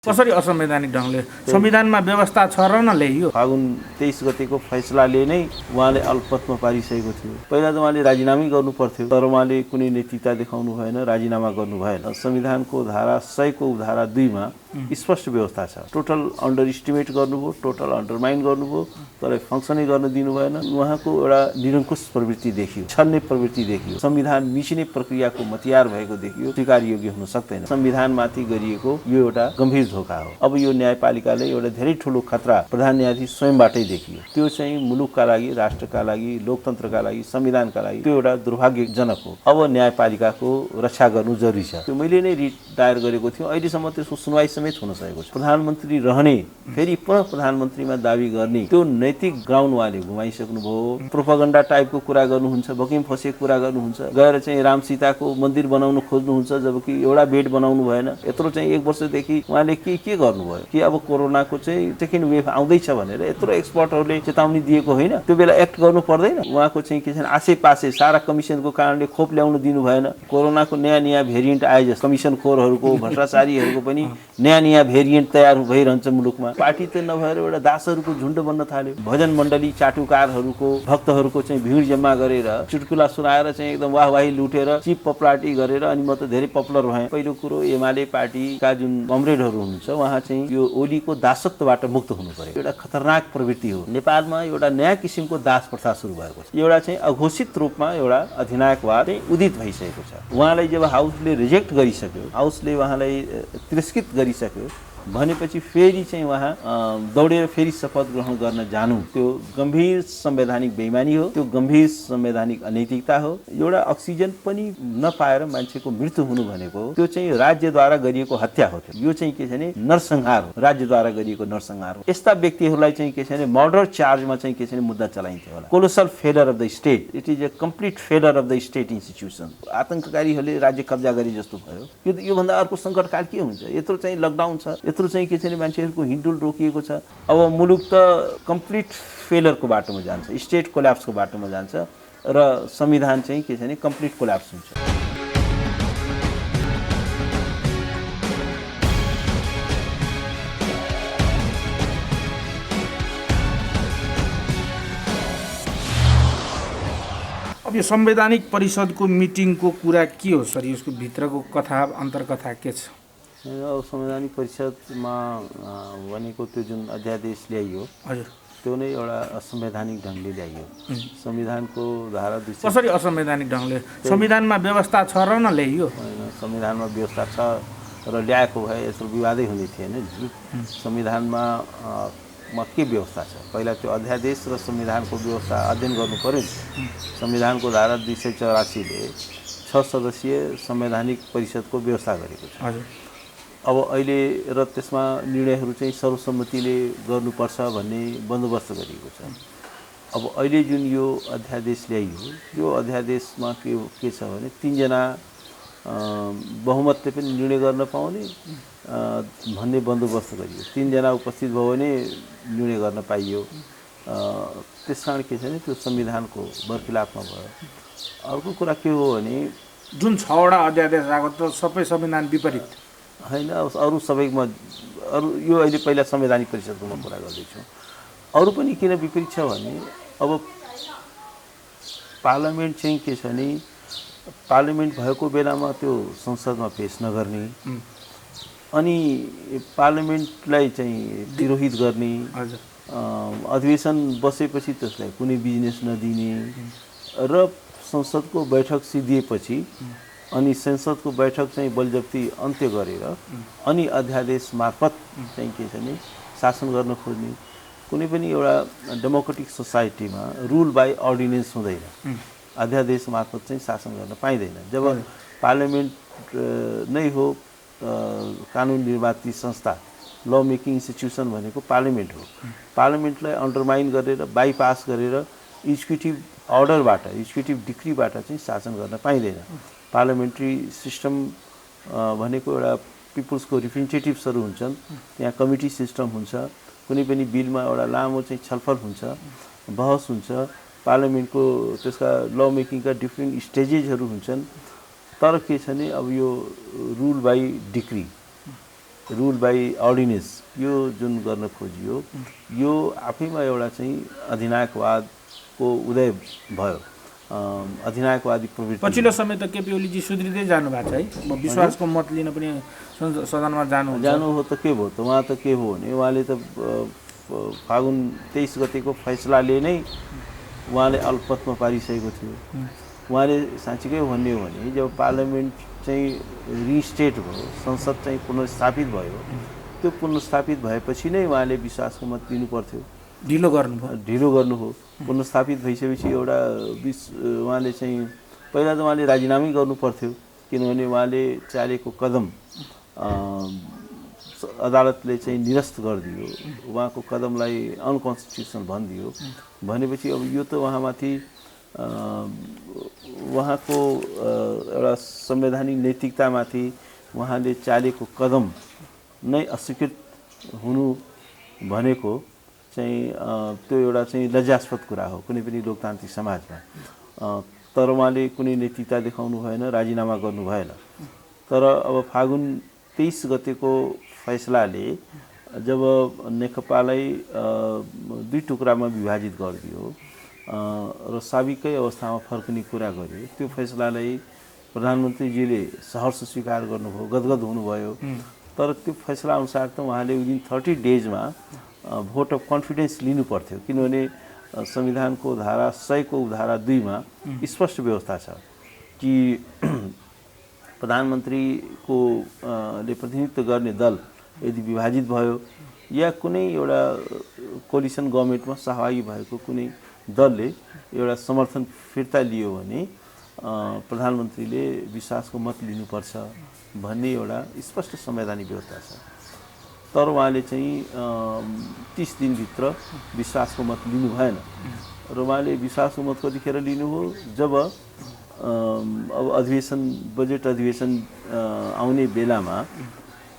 कसरी असंवैधानिक ढङ्गले संविधानमा व्यवस्था छ र न ल्याइयो। फागुन 23 गतेको फैसलाले नै उहाँले अल्पत्वमा पारिसकेको थियो। पहिला त उहाँले राजीनामै गर्नु पर्थ्यो, तर उहाँले कुनै नैतिकता देखाउनु भएन, राजीनामा गर्नु भएन। संविधानको धारा 100 को धारा 2 मा स्पष्ट व्यवस्था छ। टोटल अन्डर इस्टिमेट गर्नुभयो, टोटल अन्डरमाइन गर्नुभयो, तर फङ्सनै गर्न दिनु भएन। उहाँको एउटा निरङ्कुश प्रवृत्ति देखियो, छल्ने प्रवृत्ति देखियो, संविधान मिचिने प्रक्रियाको मतियार भएको देखियो। स्वीकार योग्य हुन सक्दैन। संविधानमाथि गरिएको यो एउटा गम्भीर धोका हो। अब यो न्यायपालिकाले एउटा धेरै ठुलो खतरा प्रधान न्यायाधीश स्वयंबाटै देखियो। त्यो चाहिँ मुलुकका लागि, राष्ट्रका लागि, लोकतन्त्रका लागि, संविधानका लागि त्यो एउटा दुर्भाग्यजनक हो। अब न्यायपालिकाको रक्षा गर्नु जरुरी छ। त्यो मैले नै रिट दायर गरेको थियो, अहिलेसम्म त्यसको सुनवाई समेत हुन सकेको छ। प्रधानमन्त्री रहने, फेरि पुनः प्रधानमन्त्रीमा दावी गर्ने त्यो नैतिक ग्राउन्ड उहाँले गुमाइसक्नुभयो। प्रोपागन्डा टाइपको कुरा गर्नुहुन्छ, बकिम फसेको कुरा गर्नुहुन्छ, गएर चाहिँ राम सीताको मन्दिर बनाउन खोज्नुहुन्छ, जबकि एउटा बेड बनाउनु भएन। यत्रो चाहिँ 1 वर्षदेखि उहाँले के गर्नुभयो कि अब कोरोनाको चाहिँ सेकेन्ड वेभ आउँदैछ भनेर यत्रो एक्सपर्टहरूले चेतावनी दिएको होइन? त्यो बेला एक्ट गर्नु पर्दैन? उहाँको चाहिँ के छ, आसेपासे सारा कमिसनको कारणले खोप ल्याउन दिनु भएन। कोरोनाको नयाँ भेरिएन्ट आए जस्तो कमिसनखोरहरूको, भ्रष्टाचारीहरूको पनि नयाँ भेरिएन्ट तयार भइरहन्छ मुलुकमा। पार्टी त नभएर एउटा दासहरूको झुन्ड बन्न थाल्यो। भजन मण्डली, चाटुकारहरूको, भक्तहरूको चाहिँ भिड जम्मा गरेर चुटकुला सुनाएर चाहिँ एकदम वाहवाही लुटेर चिप पपुलारिटी गरेर अनि म त धेरै पपुलर भएँ। पहिलो कुरो, एमाले पार्टीका जुन कमरेडहरू हुनुहुन्छ उहाँ चाहिँ यो ओलीको दासत्वबाट मुक्त हुनु पर्यो। एउटा खतरनाक प्रवृत्ति हो। नेपालमा एउटा नयाँ किसिमको दास प्रथा सुरु भएको छ। एउटा चाहिँ अघोषित रूपमा एउटा अधिनायकवाद उदित भइसकेको छ। उहाँलाई जब हाउसले रिजेक्ट गरिसक्यो, हाउसले उहाँलाई तिरस्कृत गरिसक्यो भनेपछि फेरि चाहिँ उहाँ दौडेर फेरि शपथ ग्रहण गर्न जानु, त्यो गम्भीर संवैधानिक बेइमानी हो, त्यो गम्भीर संवैधानिक अनैतिकता हो। एउटा अक्सिजन पनि नपाएर मान्छेको मृत्यु हुनु भनेको त्यो चाहिँ राज्यद्वारा गरिएको हत्या हो। यो चाहिँ के छ भने नरसंहार हो, राज्यद्वारा गरिएको नरसंहार हो। यस्ता व्यक्तिहरूलाई चाहिँ के छ भने मर्डर चार्जमा चाहिँ के छ भने मुद्दा चलाइन्थ्यो होला। Colossal failure of the state, it is a complete failure of the state institution. आतंककारीहरूले राज्य कब्जा गरे जस्तो भयो। योभन्दा अर्को सङ्कटकाल के हुन्छ? यत्रो चाहिँ लकडाउन छ, यत्रो चाहिँ के छ भने मान्छेहरूको हिँडडुल रोकिएको छ। अब मुलुक त कम्प्लिट फेलरको बाटोमा जान्छ, स्टेट कोल्याप्सको बाटोमा जान्छ र संविधान चाहिँ के छ भने कम्प्लिट कोल्याप्स हुन्छ। अब यो संवैधानिक परिषदको मिटिङको कुरा के हो सर? यसको भित्रको कथा, अन्तर्कथा के छ? अब संवैधानिक परिषदमा भनेको त्यो जुन अध्यादेश ल्याइयो, हजुर, त्यो नै एउटा असंवैधानिक ढङ्गले ल्याइयो। संविधानको धारा 200 कसरी असंवैधानिक ढङ्गले? संविधानमा व्यवस्था छ र न ल्याइयो? संविधानमा व्यवस्था छ र ल्याएको भए यस्तो विवादै हुने थिएन। संविधानमा के व्यवस्था छ, पहिला त्यो अध्यादेश र संविधानको व्यवस्था अध्ययन गर्नु पर्यो। संविधानको धारा 284 ले 6 सदस्यीय संवैधानिक परिषदको व्यवस्था गरेको छ। हजुर, अब अहिले र त्यसमा निर्णयहरू चाहिँ सर्वसम्मतिले गर्नुपर्छ भन्ने बन्दोबस्त गरिएको छ। अब अहिले जुन यो अध्यादेश ल्याइयो, यो अध्यादेशमा के छ भने 3 जना बहुमतले पनि निर्णय गर्न पाउने भन्ने बन्दोबस्त गरियो। 3 जना उपस्थित भयो भने निर्णय गर्न पाइयो। त्यसकारण के छ भने त्यो संविधानको बर्खिलाफमा भयो। अर्को कुरा के हो भने जुन 6 वटा अध्यादेश आएको त सबै संविधान विपरीत होइन। अरू सबैमा अरू यो अहिले पहिला संवैधानिक परिषदको म कुरा गर्दैछु। अरू पनि किन विपरीत छ भने अब पार्लियामेन्ट चाहिँ के छ भने पार्लियामेन्ट भएको बेलामा त्यो संसदमा पेश नगर्ने, अनि पार्लियामेन्टलाई चाहिँ तिरोहित गर्ने, अधिवेशन बसेपछि त्यसलाई कुनै बिजनेस नदिने र संसदको बैठक सिद्धिएपछि अनि संसदको बैठक चाहिँ बलजफ्ती अन्त्य गरेर अनि अध्यादेश मार्फत चाहिँ के छ भने शासन गर्न खोज्ने। कुनै पनि एउटा डेमोक्रेटिक सोसाइटीमा रुल बाई अर्डिनेन्स हुँदैन, अध्यादेश मार्फत चाहिँ शासन गर्न पाइँदैन। जब पार्लियामेन्ट नै हो कानुन निर्मात्री संस्था, ल मेकिङ इन्स्टिट्युसन भनेको पार्लियामेन्ट हो। पार्लियामेन्टलाई अन्डरमाइन गरेर, बाइपास गरेर एक्जिक्युटिभ अर्डरबाट, एक्जिक्युटिभ डिक्रीबाट चाहिँ शासन गर्न पाइँदैन। पार्लियामेन्ट्री सिस्टम भनेको एउटा पिपुल्सको रिप्रेजेन्टेटिभ्सहरू हुन्छन्, त्यहाँ कमिटी सिस्टम हुन्छ। कुनै पनि बिलमा एउटा लामो चाहिँ छलफल हुन्छ, बहस हुन्छ। पार्लियामेन्टको त्यसका ल मेकिङका डिफ्रेन्ट स्टेजेसहरू हुन्छन्। तर के छ भने अब यो rule by decree rule by ordinance यो जुन गर्न खोजियो यो आफैमा एउटा चाहिँ अधिनायकवादको उदय भयो। अधिनायकवादी प्रवृत्ति पछिल्लो समय त केपी ओलीजी सुध्रिँदै जानु भएको छ है। विश्वासको मत लिन पनि सदनमा जानु हो त के भयो त उहाँ त के हो भने उहाँले त फागुन 23 गतेको फैसलाले नै उहाँले अल्पत्वमा पारिसकेको थियो। उहाँले साँच्चीकै भन्ने हो भने जब पार्लियामेन्ट चाहिँ रिस्टेट भयो, संसद चाहिँ पुनर्स्थापित भयो, त्यो पुनर्स्थापित भएपछि नै उहाँले विश्वासको मत दिनु पर्थ्यो। ढिलो गर्नु हो। पुनर्स्थापित भइसकेपछि एउटा उहाँले चाहिँ पहिला त उहाँले राजीनामै गर्नु पर्थ्यो, किनभने उहाँले चालेको कदम अदालतले चाहिँ निरस्त गरिदियो, उहाँको कदमलाई अनकन्स्टिट्युसनल भनिदियो। भनेपछि अब यो त उहाँमाथि उहाँको एउटा संवैधानिक नैतिकतामाथि उहाँले चालेको कदम नै अस्वीकृत हुनु भनेको चाहिँ त्यो एउटा चाहिँ लज्जास्पद कुरा हो कुनै पनि लोकतान्त्रिक समाजमा। तर उहाँले कुनै नैतिकता देखाउनु भएन, राजीनामा गर्नु भएन। तर अब फागुन 23 गतेको फैसलाले जब नेकपालाई दुई टुक्रामा विभाजित गरिदियो र साबिकै अवस्थामा फर्कने कुरा गर्यो, त्यो फैसलालाई प्रधानमन्त्रीजीले सहर्ष स्वीकार गर्नुभयो, गदगद हुनुभयो। तर त्यो फैसला अनुसार त उहाँले विदिन 30 डेजमा भोट अफ कन्फिडेन्स लिनु पर्थ्यो, किनभने संविधानको धारा 100 को धारा 2 मा स्पष्ट व्यवस्था छ कि प्रधानमन्त्रीको ले प्रतिनिधित्व गर्ने दल यदि विभाजित भयो या कुनै एउटा कोलिसन गभर्नमेन्टमा सहभागी भएको कुनै दलले एउटा समर्थन फिर्ता लियो भने प्रधानमन्त्रीले विश्वासको मत लिनुपर्छ भन्ने एउटा स्पष्ट संवैधानिक व्यवस्था छ। तर उहाँले चाहिँ 30 दिनभित्र विश्वासको मत लिनु भएन र उहाँले विश्वासको मत कतिखेर लिनुभयो जब अब अधिवेशन बजेट अधिवेशन आउने बेलामा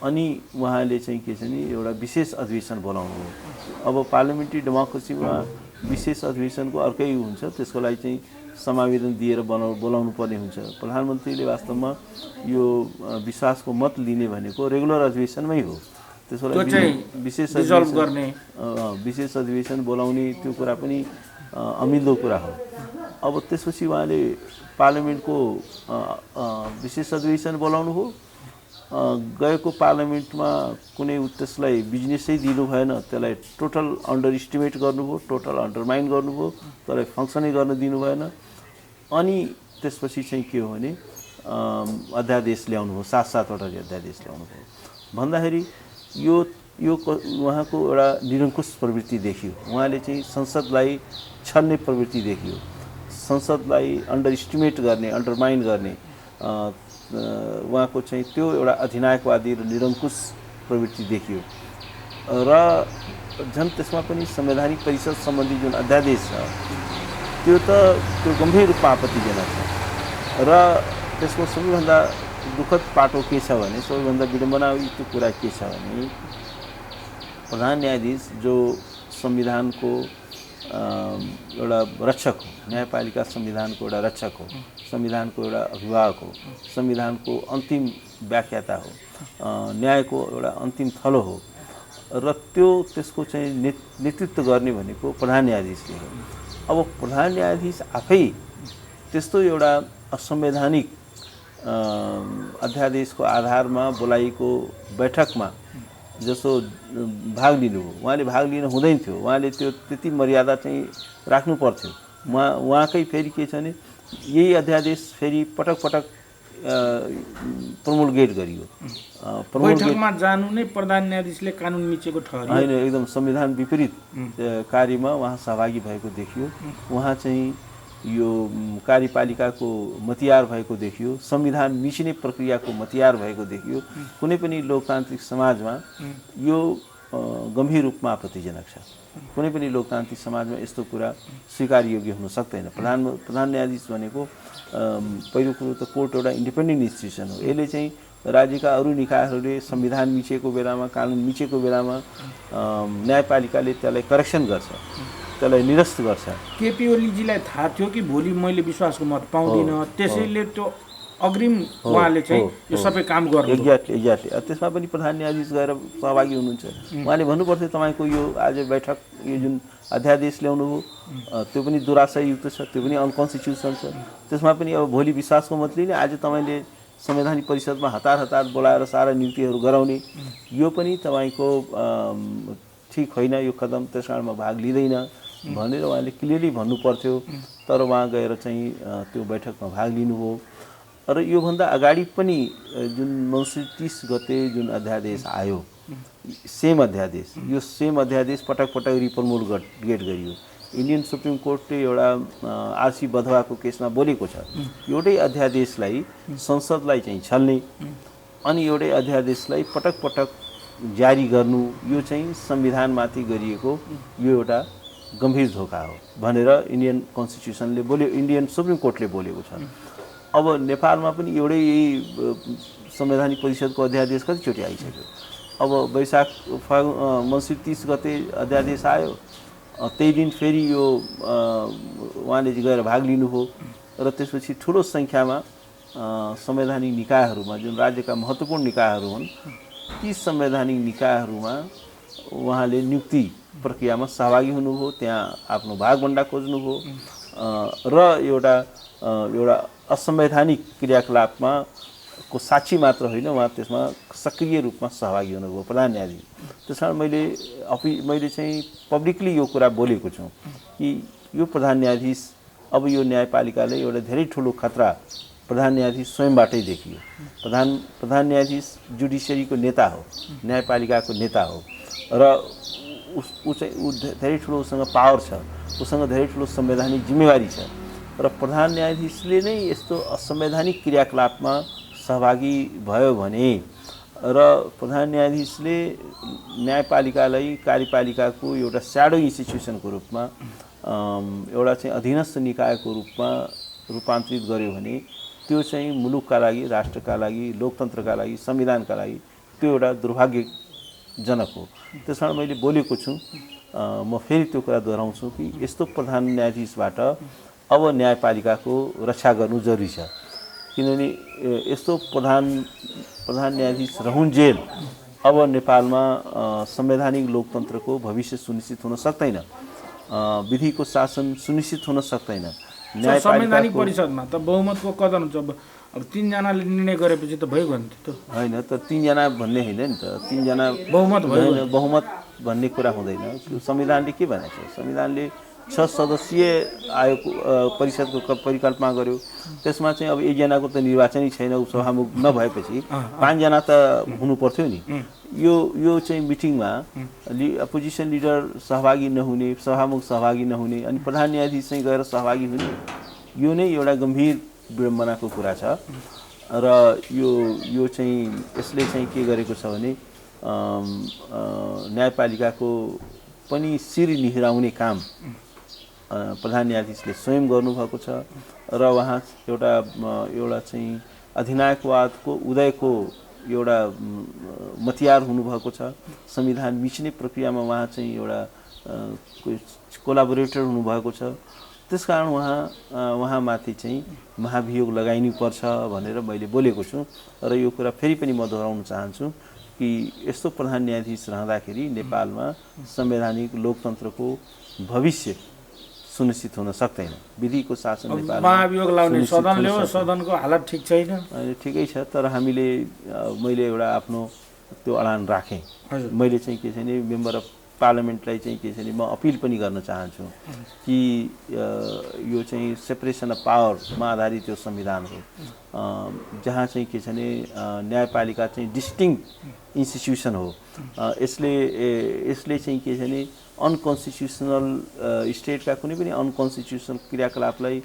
अनि उहाँले चाहिँ के छ नि एउटा विशेष अधिवेशन बोलाउनु हो। अब पार्लियामेन्ट्री डेमोक्रेसीमा विशेष अधिवेशनको अर्कै हुन्छ, त्यसको लागि चाहिँ समावेदन दिएर बोलाउनु पर्ने हुन्छ। प्रधानमन्त्रीले वास्तवमा यो विश्वासको मत लिने भनेको रेगुलर अधिवेशनमै हो, त्यसको लागि विशेष अधिवेशन बोलाउने त्यो कुरा पनि अमिल्दो कुरा हो। अब त्यसपछि उहाँले पार्लियामेन्टको विशेष अधिवेशन बोलाउनु हो, गएको पार्लियामेन्टमा कुनै त्यसलाई बिजनेसै दिनु भएन, त्यसलाई टोटल अन्डर इस्टिमेट गर्नुभयो, टोटल अन्डरमाइन गर्नुभयो, त्यसलाई फङ्सनै गर्न दिनु भएन। अनि त्यसपछि चाहिँ के हो भने अध्यादेश ल्याउनु हो, 7-7वटा अध्यादेश ल्याउनु भयो भन्दाखेरि यो उहाँको एउटा निरङ्कुश प्रवृत्ति देखियो। उहाँले चाहिँ संसदलाई छन्ने प्रवृत्ति देखियो, संसदलाई अन्डर इस्टिमेट गर्ने, अन्डरमाइन गर्ने उहाँको चाहिँ त्यो एउटा अधिनायकवादी र निरङ्कुश प्रवृत्ति देखियो। र झन् त्यसमा पनि संवैधानिक परिषद सम्बन्धी जुन अध्यादेश छ त्यो गम्भीर रूपमा आपत्तिजनक छ। र त्यसको सबैभन्दा दुःखद पाटो के छ भने, सबैभन्दा विडम्बनायुक्त कुरा के छ भने प्रधान न्यायाधीश जो संविधानको एउटा रक्षक हो, न्यायपालिका संविधानको एउटा रक्षक हो, संविधानको एउटा अभिभावक हो, संविधानको अन्तिम व्याख्याता हो, न्यायको एउटा अन्तिम थलो हो र त्यसको चाहिँ नेतृत्व गर्ने भनेको प्रधान न्यायाधीशले हो। अब प्रधान न्यायाधीश आफै त्यस्तो एउटा असंवैधानिक अध्यादेशको आधारमा बोलाइएको बैठकमा जसो भाग लिनु हो, उहाँले भाग लिन हुँदैन थियो। उहाँले त्यो त्यति मर्यादा चाहिँ राख्नु पर्थ्यो। उहाँकै फेरि के छ भने यही अध्यादेश फेरि पटक पटक प्रोमोलगेट गरियो। बैठकमा जानु नै प्रधान न्यायाधीशले कानुन मिचेको ठहरियो होइन, एकदम संविधान विपरीत कार्यमा उहाँ सहभागी भएको देखियो। उहाँ चाहिँ यो कार्यपालिकाको मतियार भएको देखियो, संविधान मिचिने प्रक्रियाको मतियार भएको देखियो। कुनै पनि लोकतान्त्रिक समाजमा यो गम्भीर रूपमा आपत्तिजनक छ। कुनै पनि लोकतान्त्रिक समाजमा यस्तो कुरा स्वीकार्योग्य हुन सक्दैन। प्रधान न्यायाधीश भनेको पहिलो कुरो त कोर्ट एउटा इन्डिपेन्डेन्ट इन्स्टिट्युसन हो। यसले चाहिँ राज्यका अरू निकायहरूले संविधान मिचेको बेलामा, कानुन मिचेको बेलामा न्यायपालिकाले त्यसलाई करेक्सन गर्छ, त्यसलाई निरस्त गर्छ। केपी ओलीजीलाई थाहा थियो कि भोलि मैले विश्वासको मत पाउँदिनँ, त्यसैले त्यो अग्रिम उहाँले चाहिँ यो सबै काम गर्नु एक्ज्याक्टली त्यसमा पनि प्रधान न्यायाधीश गएर सहभागी हुनुहुन्छ उहाँले भन्नुपर्थ्यो तपाईँको यो आज बैठक यो जुन अध्यादेश ल्याउनु हो त्यो पनि दुराशयुक्त छ त्यो पनि अनकन्स्टिट्युसनल छ त्यसमा पनि अब भोलि विश्वासको मतले नै आज तपाईँले संवैधानिक परिषदमा हतार हतार बोलाएर सारा नियुक्तिहरू गराउने यो पनि तपाईँको ठिक होइन यो कदम त्यस कारण म भाग लिँदैन भनेर उहाँले क्लियरली भन्नु पर्थ्यो तर उहाँ गएर चाहिँ त्यो बैठकमा भाग लिनुभयो र योभन्दा अगाडि पनि जुन मङ्सिर 30 गते जुन अध्यादेश आयो सेम अध्यादेश यो सेम अध्यादेश पटक पटक रिप्रमोट गरियो इन्डियन सुप्रिम कोर्टले एउटा आरसी बधवाको केसमा बोलेको छ एउटै अध्यादेशलाई संसदलाई चाहिँ छल्ने अनि एउटै अध्यादेशलाई पटक पटक जारी गर्नु यो चाहिँ संविधानमाथि गरिएको यो एउटा गम्भीर धोका हो भनेर इन्डियन कन्स्टिट्युसनले बोल्यो इन्डियन सुप्रिम कोर्टले बोलेको छ अब नेपालमा पनि एउटै संवैधानिक परिषदको अध्यादेश कतिचोटि आइसक्यो अब वैशाख मङ्सिर 30 गते अध्यादेश आयो त्यही दिन फेरि यो उहाँले गएर भाग लिनुभयो र त्यसपछि ठुलो सङ्ख्यामा संवैधानिक निकायहरूमा जुन राज्यका महत्त्वपूर्ण निकायहरू हुन् ती संवैधानिक निकायहरूमा उहाँले नियुक्ति प्रक्रियामा सहभागी हुनुभयो त्यहाँ आफ्नो भागभन्डा खोज्नुभयो र एउटा असंवैधानिक क्रियाकलापमा को साक्षी मात्र होइन उहाँ त्यसमा सक्रिय रूपमा सहभागी हुनुभयो प्रधान न्यायाधीश त्यस कारण मैले चाहिँ पब्लिकली यो कुरा बोलेको छु कि यो प्रधान न्यायाधीश अब यो न्यायपालिकाले एउटा धेरै ठुलो खतरा प्रधान न्यायाधीश स्वयंबाटै देखियो प्रधान न्यायाधीश जुडिसियरीको नेता हो न्यायपालिकाको नेता हो र ऊ धेरै ठुलो उसँग पावर छ उसँग धेरै ठुलो संवैधानिक जिम्मेवारी छ र प्रधान न्यायाधीशले नै यस्तो असंवैधानिक क्रियाकलापमा सहभागी भयो भने र प्रधान न्यायाधीशले न्यायपालिकालाई कार्यपालिकाको एउटा स्याडो इन्स्टिट्युसनको रूपमा एउटा चाहिँ अधीनस्थ निकायको रूपमा रूपान्तरित गर्यो भने त्यो चाहिँ मुलुकका लागि राष्ट्रका लागि लोकतन्त्रका लागि संविधानका लागि त्यो एउटा दुर्भाग्यजनक हो त्यसकारण मैले बोलेको छु म फेरि त्यो कुरा दोहोऱ्याउँछु कि यस्तो प्रधान न्यायाधीशबाट अब न्यायपालिकाको रक्षा गर्नु जरुरी छ किनभने यस्तो प्रधान न्यायाधीश रहन्जेल अब नेपालमा संवैधानिक लोकतन्त्रको भविष्य सुनिश्चित हुन सक्दैन विधिको शासन सुनिश्चित हुन सक्दैन संवैधानिक परिषदमा त बहुमतको कदर हुन्छ अब 3 जनाले निर्णय गरेपछि त भइगयो नि त हैन त 3 जना भन्ने हैन नि त 3 जना बहुमत भन्ने कुरा हुँदैन संविधानले के भनेको छ संविधानले 6 सदस्यीय आयोग परिषदको परिकल्पना गर्यो त्यसमा चाहिँ अब 1 जनाको त निर्वाचनै छैन सभामुख नभएपछि 5 जना त हुनु पर्थ्यो नि यो चाहिँ मिटिङमा अपोजिसन लिडर सहभागी नहुने सभामुख सहभागी नहुने अनि प्रधान न्यायाधीश चाहिँ गएर सहभागी हुने यो नै एउटा गम्भीर विडम्बनाको कुरा छ र यो चाहिँ यसले चाहिँ के गरेको छ भने न्यायपालिकाको पनि शिर निहिराउने काम प्रधान न्यायाधीशले स्वयं गर्नुभएको छ र उहाँ एउटा चाहिँ अधिनायकवादको उदयको एउटा मतियार हुनुभएको छ संविधान मिच्ने प्रक्रियामा उहाँ चाहिँ एउटा कोलाबोरेटर हुनुभएको छ त्यसकारण उहाँमाथि चाहिँ महाभियोग लगाइनुपर्छ भनेर मैले बोलेको छु र यो कुरा फेरि पनि म दोहोऱ्याउन चाहन्छु कि यस्तो प्रधान न्यायाधीश रहँदाखेरि नेपालमा संवैधानिक लोकतन्त्रको भविष्य सुनिश्चित हुन सक्दैन विधिको शासन नेपालमा महाभियोग लाउने सदनले हो सदनको हालत ठिक छैन ठिकै छ तर मैले एउटा आफ्नो त्यो अडान राखेँ मैले चाहिँ के छ भने मेम्बर अफ पार्लियामेन्टलाई चाहिँ के छ भने म अपिल पनि गर्न चाहन्छु कि यो चाहिँ सेपरेसन अफ पावरमा आधारित यो संविधान हो जहाँ चाहिँ के छ भने न्यायपालिका चाहिँ डिस्टिङ्क्ट इन्स्टिट्युसन हो यसले चाहिँ के छ भने अनकन्स्टिट्युसनल स्टेटका कुनै पनि अनकन्स्टिट्युसनल क्रियाकलापलाई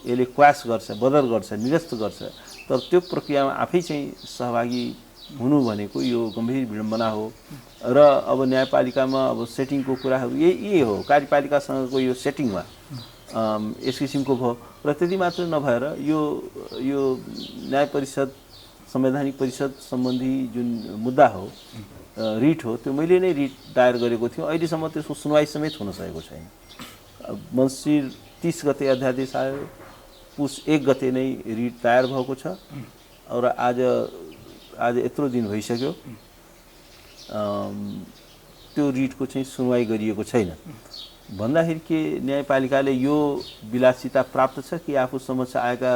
यसले क्वास गर्छ बदर गर्छ निरस्त गर्छ तर त्यो प्रक्रियामा आफै चाहिँ सहभागी हुनु भनेको यो गम्भीर विडम्बना हो र अब न्यायपालिकामा अब सेटिङको कुराहरू यही हो कार्यपालिकासँगको यो सेटिङमा यस किसिमको भयो र त्यति मात्र नभएर यो न्याय परिषद संवैधानिक परिषद सम्बन्धी जुन मुद्दा हो रिट हो त्यो मैले नै रिट दायर गरेको थियो अहिलेसम्म त्यसको सुनवाई समेत हुन सकेको छैन मङ्सिर 30 गते अध्यादेश आयो पुस 1 गते नै रिट तयार भएको छ र आज यत्रो दिन भइसक्यो त्यो रिटको चाहिँ सुनवाई गरिएको छैन भन्दाखेरि के न्यायपालिकाले यो विलासिता प्राप्त छ कि आफू समक्ष आएका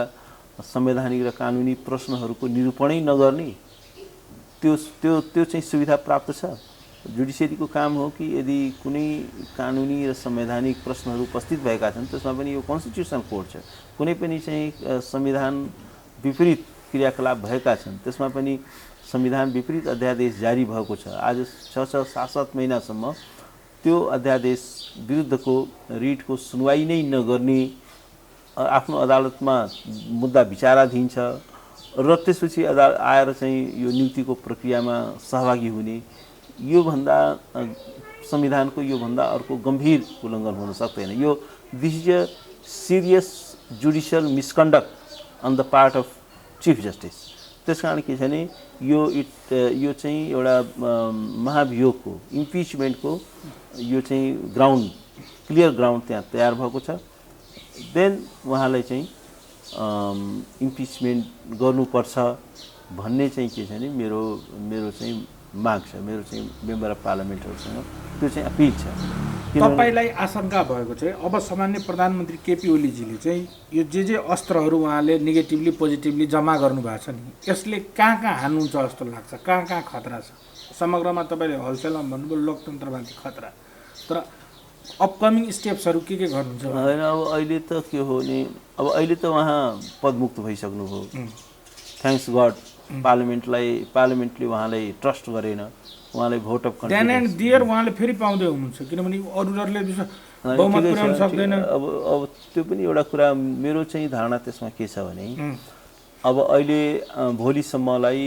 संवैधानिक र कानुनी प्रश्नहरूको निरूपणै नगर्ने त्यो त्यो त्यो चाहिँ सुविधा प्राप्त छ जुडिसियरीको काम हो कि यदि कुनै कानुनी र संवैधानिक प्रश्नहरू उपस्थित भएका छन् त्यसमा पनि यो कन्स्टिट्युसनल कोर्ट छ कुनै पनि चाहिँ संविधान विपरीत क्रियाकलाप भएका छन् त्यसमा पनि संविधान विपरीत अध्यादेश जारी भएको छ आज 6-7 महिनासम्म त्यो अध्यादेश विरुद्धको रिटको सुनवाई नै नगर्ने आफ्नो अदालतमा मुद्दा विचाराधीन छ र त्यसपछि आएर चाहिँ यो नियुक्तिको प्रक्रियामा सहभागी हुने यो भन्दा संविधानको यो भन्दा अर्को गम्भीर उल्लङ्घन हुन सक्दैन यो this is a serious judicial misconduct on the part of chief justice त्यसकारण के छ भने यो चाहिँ एउटा महाभियोगको इम्पिचमेन्टको यो चाहिँ ग्राउन्ड क्लियर ग्राउन्ड त्यहाँ तयार भएको छ देन उहाँलाई चाहिँ इम्पिचमेन्ट गर्नुपर्छ भन्ने चाहिँ के छ भने मेरो चाहिँ माग छ मेरो चाहिँ मेम्बर अफ पार्लियामेन्टहरूसँग त्यो चाहिँ अपिल छ तपाईलाई आशंका भएको चाहिँ अब सामान्य प्रधानमन्त्री केपी ओलीजीले चाहिँ यो जे अस्त्रहरू उहाँले नेगेटिभली पोजिटिभली जम्मा गर्नुभएको छ नि यसले कहाँ हान्नुहुन्छ जस्तो लाग्छ कहाँ खतरा छ समग्रमा तपाईँले होलसेलमा भन्नुभयो लोकतन्त्रमाथि खतरा तर अपकमिङ स्टेप्सहरू के गर्नुहुन्छ होइन अब अहिले त के हो नि अब अहिले त उहाँ पदमुक्त भइसक्नुभयो थ्याङ्क्स गड पार्लियामेन्टले उहाँलाई ट्रस्ट गरेन उहाँलाई vote of then and there उहाँले फेरि पाउँदै हुनुहुन्छ किनभने अरूहरूले बहुमत पुर्याउन सक्दैन अब त्यो पनि एउटा कुरा मेरो चाहिँ धारणा त्यसमा के छ भने अब अहिले भोलिसम्मलाई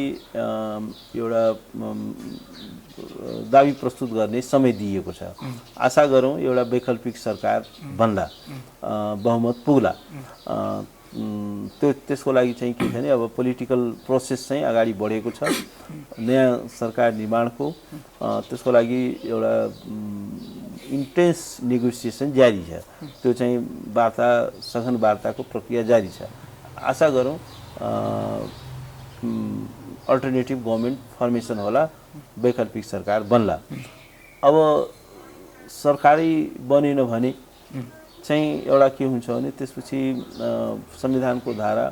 एउटा दाबी प्रस्तुत गर्ने समय दिएको छ आशा गरौँ एउटा वैकल्पिक सरकार बन्दा बहुमत पुग्ला त्यसको लागि चाहिँ के छ भने अब पोलिटिकल प्रोसेस चाहिँ अगाडि बढेको छ नयाँ सरकार निर्माणको त्यसको लागि एउटा इन्टेन्स नेगोसिएसन जारी छ त्यो चाहिँ सघन वार्ताको प्रक्रिया जारी छ आशा गरौँ अल्टरनेटिभ गभर्मेन्ट फर्मेसन होला वैकल्पिक सरकार बन्ला अब सरकारै बनेन भने चाहिँ एउटा के हुन्छ भने त्यसपछि संविधानको धारा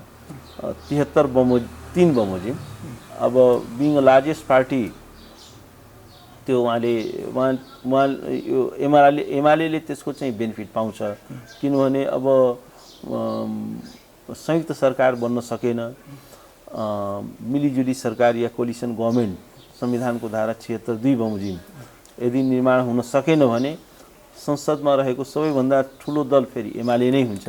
73 बमोजिम अब बिङ अ लार्जेस्ट पार्टी त्यो उहाँले यो एमाले त्यसको चाहिँ बेनिफिट पाउँछ किनभने अब संयुक्त सरकार बन्न सकेन मिलिजुली सरकार या कोलिसन गभर्मेन्ट संविधानको धारा 76(2) बमोजिम यदि निर्माण हुन सकेन भने संसदमा रहेको सबैभन्दा ठुलो दल फेरि एमाले नै हुन्छ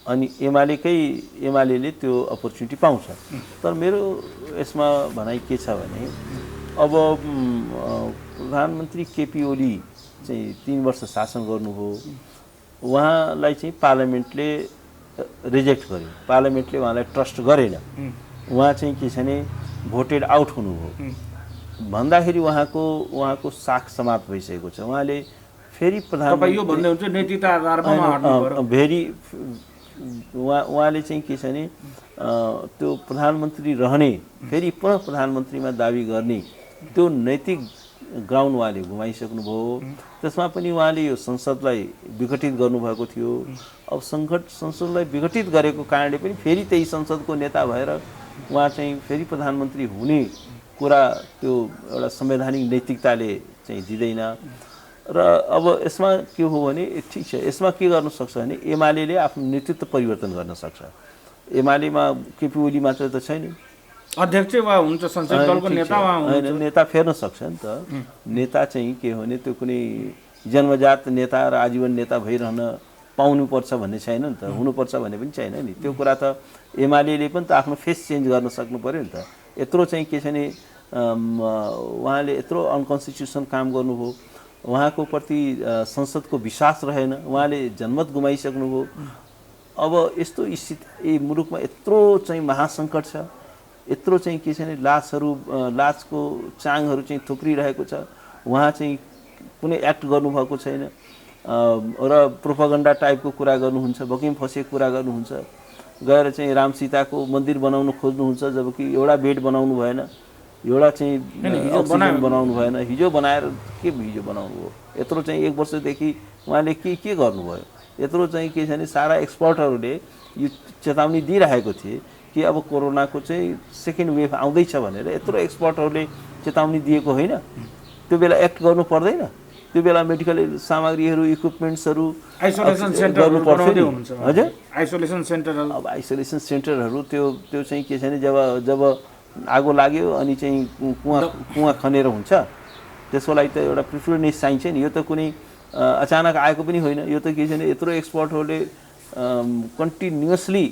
अनि एमालेले त्यो अपर्च्युनिटी पाउँछ तर मेरो यसमा भनाइ के छ भने अब प्रधानमन्त्री केपी ओली चाहिँ 3 वर्ष शासन गर्नुभयो उहाँलाई चाहिँ पार्लियामेन्टले रिजेक्ट गर्यो पार्लियामेन्टले उहाँलाई ट्रस्ट गरेन उहाँ चाहिँ के छ भने भोटेड आउट हुनुभयो भन्दाखेरि उहाँको साख समाप्त भइसकेको छ उहाँले फेरि उहाँले चाहिँ के छ भने त्यो प्रधानमन्त्री रहने फेरि पुनः प्रधानमन्त्रीमा दाबी गर्ने त्यो नैतिक ग्राउन्ड उहाँले घुमाइसक्नुभयो त्यसमा पनि उहाँले यो संसदलाई विघटित गर्नुभएको थियो अब संसदलाई विघटित गरेको कारणले पनि फेरि त्यही संसदको नेता भएर उहाँ चाहिँ फेरि प्रधानमन्त्री हुने कुरा त्यो एउटा संवैधानिक नैतिकताले चाहिँ दिँदैन र अब यसमा के हो भने ठिक छ यसमा के गर्न सक्छ भने एमालेले आफ्नो नेतृत्व परिवर्तन गर्न सक्छ एमालेमा केपी ओली मात्र त छैन अध्यक्ष वा हुन्छ संसद दलको नेता वा हुन्छ नेता फेर्न सक्छ नि त नेता चाहिँ के हो भने त्यो कुनै जन्मजात नेता र आजीवन नेता भइरहन पाउनुपर्छ भन्ने छैन नि त हुनुपर्छ भन्ने पनि छैन नि त्यो कुरा त एमालेले पनि त आफ्नो फेस चेन्ज गर्न सक्नु पर्यो नि त यत्रो चाहिँ के छ भने उहाँले यत्रो अनकन्स्टिट्युसन काम गर्नुभयो उहाँको प्रति संसदको विश्वास रहेन उहाँले जनमत गुमाइसक्नुभयो अब यस्तो स्थिति मुलुकमा यत्रो चाहिँ महासङ्कट छ यत्रो चाहिँ के छ भने लाजको चाङहरू चाहिँ थुप्रिरहेको छ उहाँ चाहिँ कुनै एक्ट गर्नुभएको छैन र प्रोपागन्डा टाइपको कुरा गर्नुहुन्छ बकिम फसेको कुरा गर्नुहुन्छ गएर चाहिँ राम सीताको मन्दिर बनाउन खोज्नुहुन्छ, जबकि एउटा बेड बनाउनु भएन, एउटा चाहिँ अक्सिजन बनाउनु भएन। हिजो बनाएर के हिजो बनाउनु हो? यत्रो चाहिँ 1 वर्षदेखि उहाँले के गर्नुभयो? यत्रो चाहिँ के छ भने सारा एक्सपर्टहरूले यो चेतावनी दिइरहेको थिए कि अब कोरोनाको चाहिँ सेकेन्ड वेभ आउँदैछ भनेर। यत्रो एक्सपर्टहरूले चेतावनी दिएको होइन? त्यो बेला एक्ट गर्नु पर्दैन? त्यो बेला मेडिकल सामग्रीहरू, इक्विपमेन्ट्सहरू आइसोलेसन सेन्टरहरू बनाउँदै हुनुहुन्छ। हजुर, आइसोलेसन सेन्टरहरू, अब आइसोलेसन सेन्टरहरू त्यो चाहिँ के छ भने जब आगो लाग्यो अनि चाहिँ कुवा खनेर हुन्छ, त्यसको लागि त एउटा प्रिफरेन्स चाहिन्छ नि। यो त कुनै अचानक आएको पनि होइन। यो त के छ भने यत्रो एक्सपर्टहरूले कन्टिन्युअसली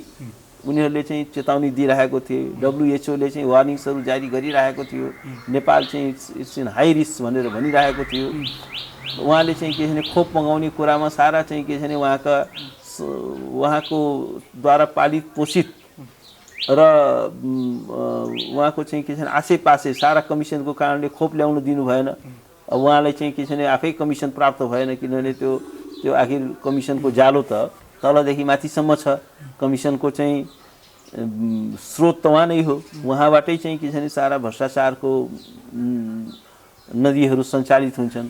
उनीहरूले चाहिँ चेतावनी दिइरहेको थिए। WHO ले चाहिँ वार्निङ्सहरू जारी गरिरहेको थियो। नेपाल चाहिँ इट्स इन हाई रिस्क भनेर भनिरहेको थियो। उहाँले चाहिँ के छ भने खोप मगाउने कुरामा सारा चाहिँ के छ भने उहाँको द्वारा पालित पोषित र उहाँको चाहिँ के छ भने आसेपासे सारा कमिसनको कारणले खोप ल्याउन दिनु भएन। अब उहाँलाई चाहिँ के छ भने आफै कमिसन प्राप्त भएन, किनभने त्यो आखिर कमिसनको जालो त तलदेखि माथिसम्म छ। कमिसनको चाहिँ स्रोत त उहाँ नै हो। उहाँबाटै चाहिँ के छ भने सारा भ्रष्टाचारको नदीहरू सञ्चालित हुन्छन्।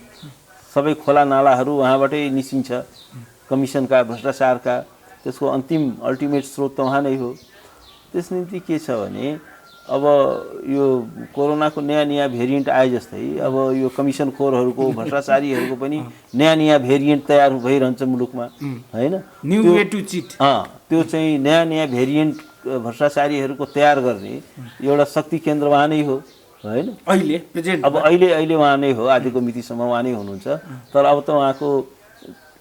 सबै खोला नालाहरू उहाँबाटै निस्किन्छ, कमिसनका, भ्रष्टाचारका। त्यसको अल्टिमेट स्रोत त उहाँ नै हो। त्यस निम्ति के छ भने अब यो कोरोनाको नयाँ भेरिएन्ट आए जस्तै अब यो कमिसनखोरहरूको, भ्रष्टाचारीहरूको पनि नयाँ भेरिएन्ट तयार भइरहन्छ मुलुकमा, होइन? New way to cheat. त्यो चाहिँ नयाँ भेरिएन्ट भ्रष्टाचारीहरूको तयार गर्ने एउटा शक्ति केन्द्र उहाँ नै हो, होइन? अहिले उहाँ नै हो। आजको मितिसम्म उहाँ नै हुनुहुन्छ। तर अब त उहाँको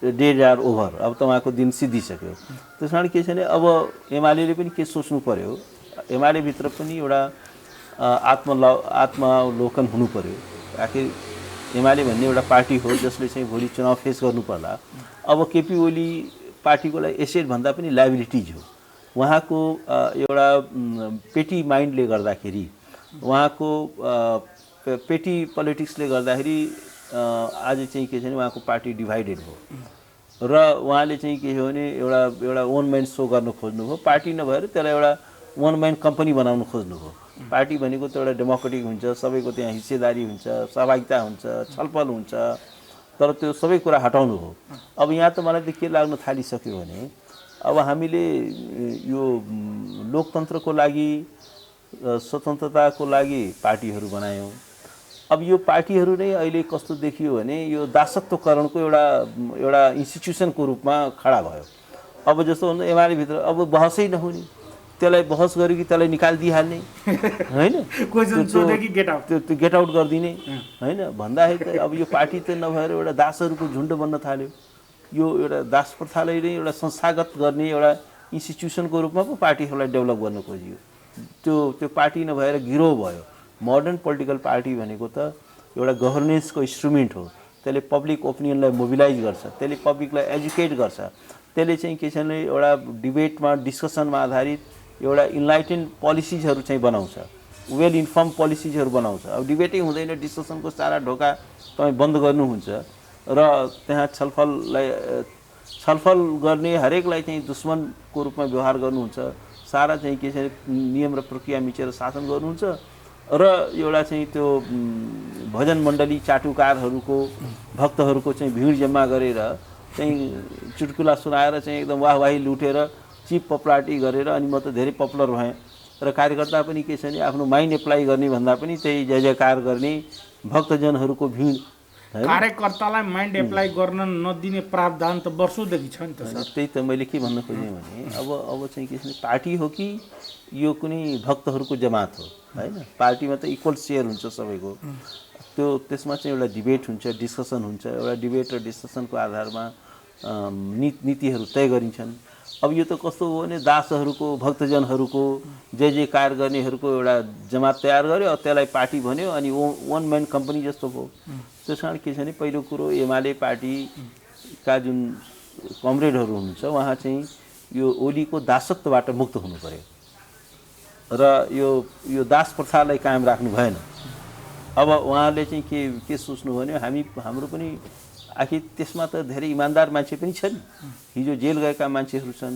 डेज आर ओभर। अब त उहाँको दिन सिद्धिसक्यो। त्यस कारण के छ भने अब एमाले पनि के सोच्नु पर्यो, एमाले भित्र पनि एउटा आत्मावलोकन हुनु पर्यो। आखिर एमाले भन्ने एउटा पार्टी हो जसले चाहिँ भोलि चुनाव फेस गर्नु पर्ला। अब केपी ओली पार्टीको लागि एसेट भन्दा पनि लाइबिलिटिज हो। उहाँको एउटा पेटी माइन्डले गर्दाखेरि, उहाँको पेटी पोलिटिक्सले गर्दाखेरि आज चाहिँ के छ भने उहाँको पार्टी डिभाइडेड हो र उहाँले चाहिँ के हो भने एउटा वन म्यान सो गर्न खोज्नुभयो। पार्टी नभएर त्यसलाई एउटा वन म्यान कम्पनी बनाउन खोज्नुभयो। पार्टी भनेको त एउटा डेमोक्रेटिक हुन्छ, सबैको त्यहाँ हिस्सेदारी हुन्छ, सहभागिता हुन्छ, छलफल हुन्छ, तर त्यो सबै कुरा हटाउनु हो। अब यहाँ त मलाई त के लाग्न थालिसक्यो भने अब हामीले यो लोकतन्त्रको लागि, स्वतन्त्रताको लागि पार्टीहरू बनायौँ। अब यो पार्टीहरू नै अहिले कस्तो देखियो भने यो दासत्वकरणको एउटा इन्स्टिट्युसनको रूपमा खडा भयो। अब जस्तो एमाले भित्र अब बहसै नहुने, त्यसलाई बहस गऱ्यो कि त्यसलाई निकालिदिइहाल्ने, होइन? त्यो गेट आउट गरिदिने, होइन? भन्दाखेरि त अब यो पार्टी त नभएर एउटा दासहरूको झुन्ड बन्न थाल्यो। यो एउटा दास प्रथालाई नै एउटा संस्थागत गर्ने एउटा इन्स्टिट्युसनको रूपमा पो पार्टीहरूलाई डेभलप गर्न खोजियो। त्यो पार्टी नभएर गिरोह भयो। मोडर्न पोलिटिकल पार्टी भनेको त एउटा गभर्नेन्सको इन्स्ट्रुमेन्ट हो। त्यसले पब्लिक ओपिनियनलाई मोबिलाइज गर्छ, त्यसले पब्लिकलाई एजुकेट गर्छ, त्यसले चाहिँ के छ भने एउटा डिबेटमा, डिस्कसनमा आधारित एउटा इन्लाइटेन्ड पोलिसिजहरू चाहिँ बनाउँछ, वेल इन्फर्म पोलिसिजहरू बनाउँछ। अब डिबेटै हुँदैन, डिस्कसनको सारा ढोका तपाईँ बन्द गर्नुहुन्छ र त्यहाँ छलफल गर्ने हरेकलाई चाहिँ दुश्मनको रूपमा व्यवहार गर्नुहुन्छ। सारा चाहिँ के छ नियम र प्रक्रिया मिचेर शासन गर्नुहुन्छ र एउटा चाहिँ त्यो भजन मण्डली चाटुकारहरूको, भक्तहरूको चाहिँ भिड जम्मा गरेर चाहिँ चुटकुला सुनाएर चाहिँ एकदम वाहवाही लुटेर चिप पपुलारिटी गरेर अनि म त धेरै पपुलर भएँ र कार्यकर्ता पनि के छ भने आफ्नो माइन्ड एप्लाई गर्ने भन्दा पनि त्यही जय जयकार गर्ने भक्तजनहरूको भिड। कार्यकर्तालाई माइन्ड एप्लाई गर्न नदिने प्रावधान त वर्षौँदेखि छ नि त सर। त्यही त मैले के भन्न खोजेँ भने अब चाहिँ के छ भने पार्टी हो कि यो कुनै भक्तहरूको जमात हो, होइन? पार्टीमा त इक्वल सेयर हुन्छ सबैको। त्यसमा चाहिँ एउटा डिबेट हुन्छ, डिस्कसन हुन्छ। एउटा डिबेट र डिस्कसनको आधारमा नीतिहरू तय गरिन्छन्। अब यो त कस्तो हो भने दासहरूको, भक्तजनहरूको, जय जयकार गर्नेहरूको एउटा जमात तयार गर्यो, त्यसलाई पार्टी भन्यो अनि वन म्यान कम्पनी जस्तो भयो। त्यस कारण के छ भने पहिलो कुरो एमाले पार्टीका जुन कमरेडहरू हुनुहुन्छ उहाँ चाहिँ यो ओलीको दासत्वबाट मुक्त हुनु पर्यो र यो दास प्रथालाई कायम राख्नु भएन। अब उहाँले चाहिँ के सोच्नु भने हाम्रो पनि आखिर त्यसमा त धेरै इमान्दार मान्छे पनि छन्। हिजो जेल गएका मान्छेहरू छन्,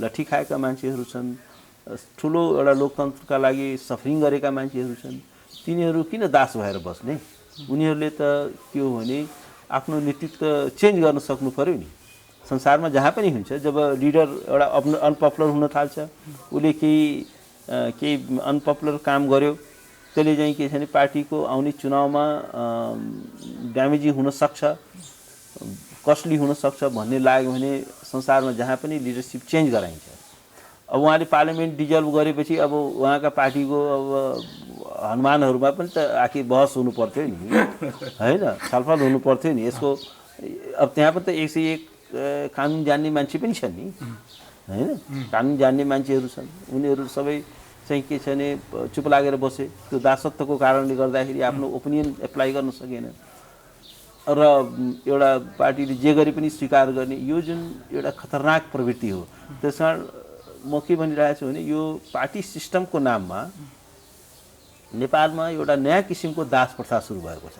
लट्ठी खाएका मान्छेहरू छन्, ठुलो एउटा लोकतन्त्रका लागि सफरिङ गरेका मान्छेहरू छन्। तिनीहरू किन दास भएर बस्ने? उनीहरूले त के हो भने आफ्नो नेतृत्व चेन्ज गर्न सक्नु पर्यो नि। संसारमा जहाँ पनि हुन्छ, जब लिडर एउटा अनपपुलर हुन थाल्छ, उसले केही अनपपुलर काम गर्यो, त्यसले चाहिँ के छ भने पार्टीको आउने चुनावमा ड्यामेजिङ हुनसक्छ, कस्टली हुनसक्छ भन्ने लाग्यो भने संसारमा जहाँ पनि लिडरसिप चेन्ज गराइन्छ। अब उहाँले पार्लियामेन्ट डिजल्भ गरेपछि अब उहाँका पार्टीको अब हनुमानहरूमा पनि त आखिर बहस हुनु पर्थ्यो नि, होइन, छलफल हुनु पर्थ्यो नि यसको। अब त्यहाँ पनि त 101 कानुन जान्ने मान्छे पनि छन् नि, होइन, कानुन जान्ने मान्छेहरू छन्। उनीहरू सबै चाहिँ के छ भने चुप लागेर बसे। त्यो दासत्वको कारणले गर्दाखेरि आफ्नो ओपिनियन एप्लाई गर्न सकेन र एउटा पार्टीले जे गरे पनि स्वीकार गर्ने, यो जुन एउटा खतरनाक प्रवृत्ति हो। त्यस कारण म के भनिरहेको छु भने यो पार्टी सिस्टमको नाममा नेपालमा एउटा नयाँ किसिमको दास प्रथा सुरु भएको छ।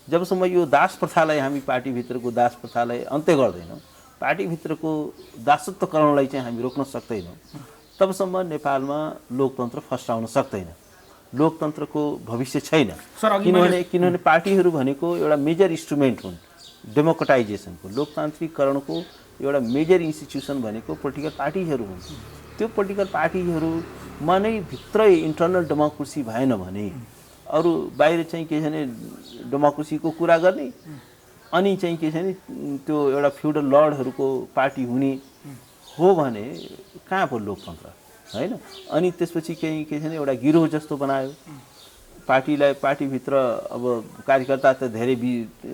जबसम्म यो दास प्रथालाई हामी पार्टीभित्रको दास प्रथालाई अन्त्य गर्दैनौँ, पार्टीभित्रको दासत्वकरणलाई चाहिँ हामी रोक्न सक्दैनौँ, तबसम्म नेपालमा लोकतन्त्र फस्टाउन सक्दैन, लोकतन्त्रको भविष्य छैन। किनभने पार्टीहरू भनेको एउटा मेजर इन्स्ट्रुमेन्ट हुन् डेमोक्रेटाइजेसनको, लोकतान्त्रिकरणको एउटा मेजर इन्स्टिट्युसन भनेको पोलिटिकल पार्टीहरू हुन्। त्यो पोलिटिकल पार्टीहरूमा नै भित्रै इन्टरनल डेमोक्रेसी भएन भने अरू बाहिर चाहिँ के छ भने डेमोक्रेसीको कुरा गर्ने, अनि चाहिँ के छ भने त्यो एउटा फ्युडल लर्डहरूको पार्टी हुने हो भने कहाँ पो लोकतन्त्र, होइन। अनि त्यसपछि के छ भने एउटा गिरोह जस्तो बनायो पार्टीलाई। पार्टीभित्र अब कार्यकर्ता त धेरै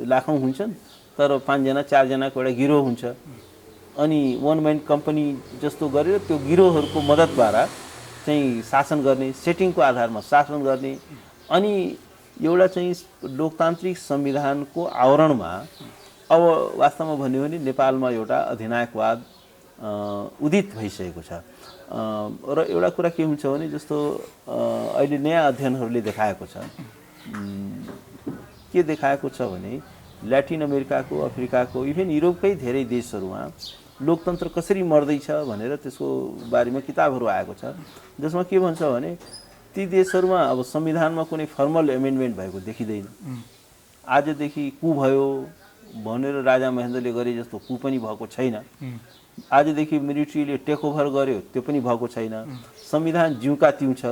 लाखौँ हुन्छन्, तर 5 जना 4 जनाको एउटा गिरोह हुन्छ। अनि वन म्यान कम्पनी जस्तो गरेर त्यो गिरोहहरूको मद्दतद्वारा चाहिँ शासन गर्ने, सेटिङको आधारमा शासन गर्ने। अनि एउटा चाहिँ लोकतान्त्रिक संविधानको आवरणमा अब वास्तवमा भन्यो भने नेपालमा एउटा अधिनायकवाद उदित भइसकेको छ। र एउटा कुरा के हुन्छ भने जस्तो अहिले नयाँ अध्ययनहरूले देखाएको छ, के देखाएको छ भने ल्याटिन अमेरिकाको, अफ्रिकाको, इभन युरोपकै धेरै देशहरूमा लोकतन्त्र कसरी मर्दैछ भनेर त्यसको बारेमा किताबहरू आएको छ, जसमा के भन्छ भने ती देशहरूमा अब संविधानमा कुनै फर्मल एमेन्डमेन्ट भएको देखिँदैन। आजदेखि कु भयो भनेर राजा महेन्द्रले गरे जस्तो कु पनि भएको छैन। आजदेखि मिलिट्रीले टेक ओभर गर्यो त्यो पनि भएको छैन। संविधान जिउका तिउँ छ।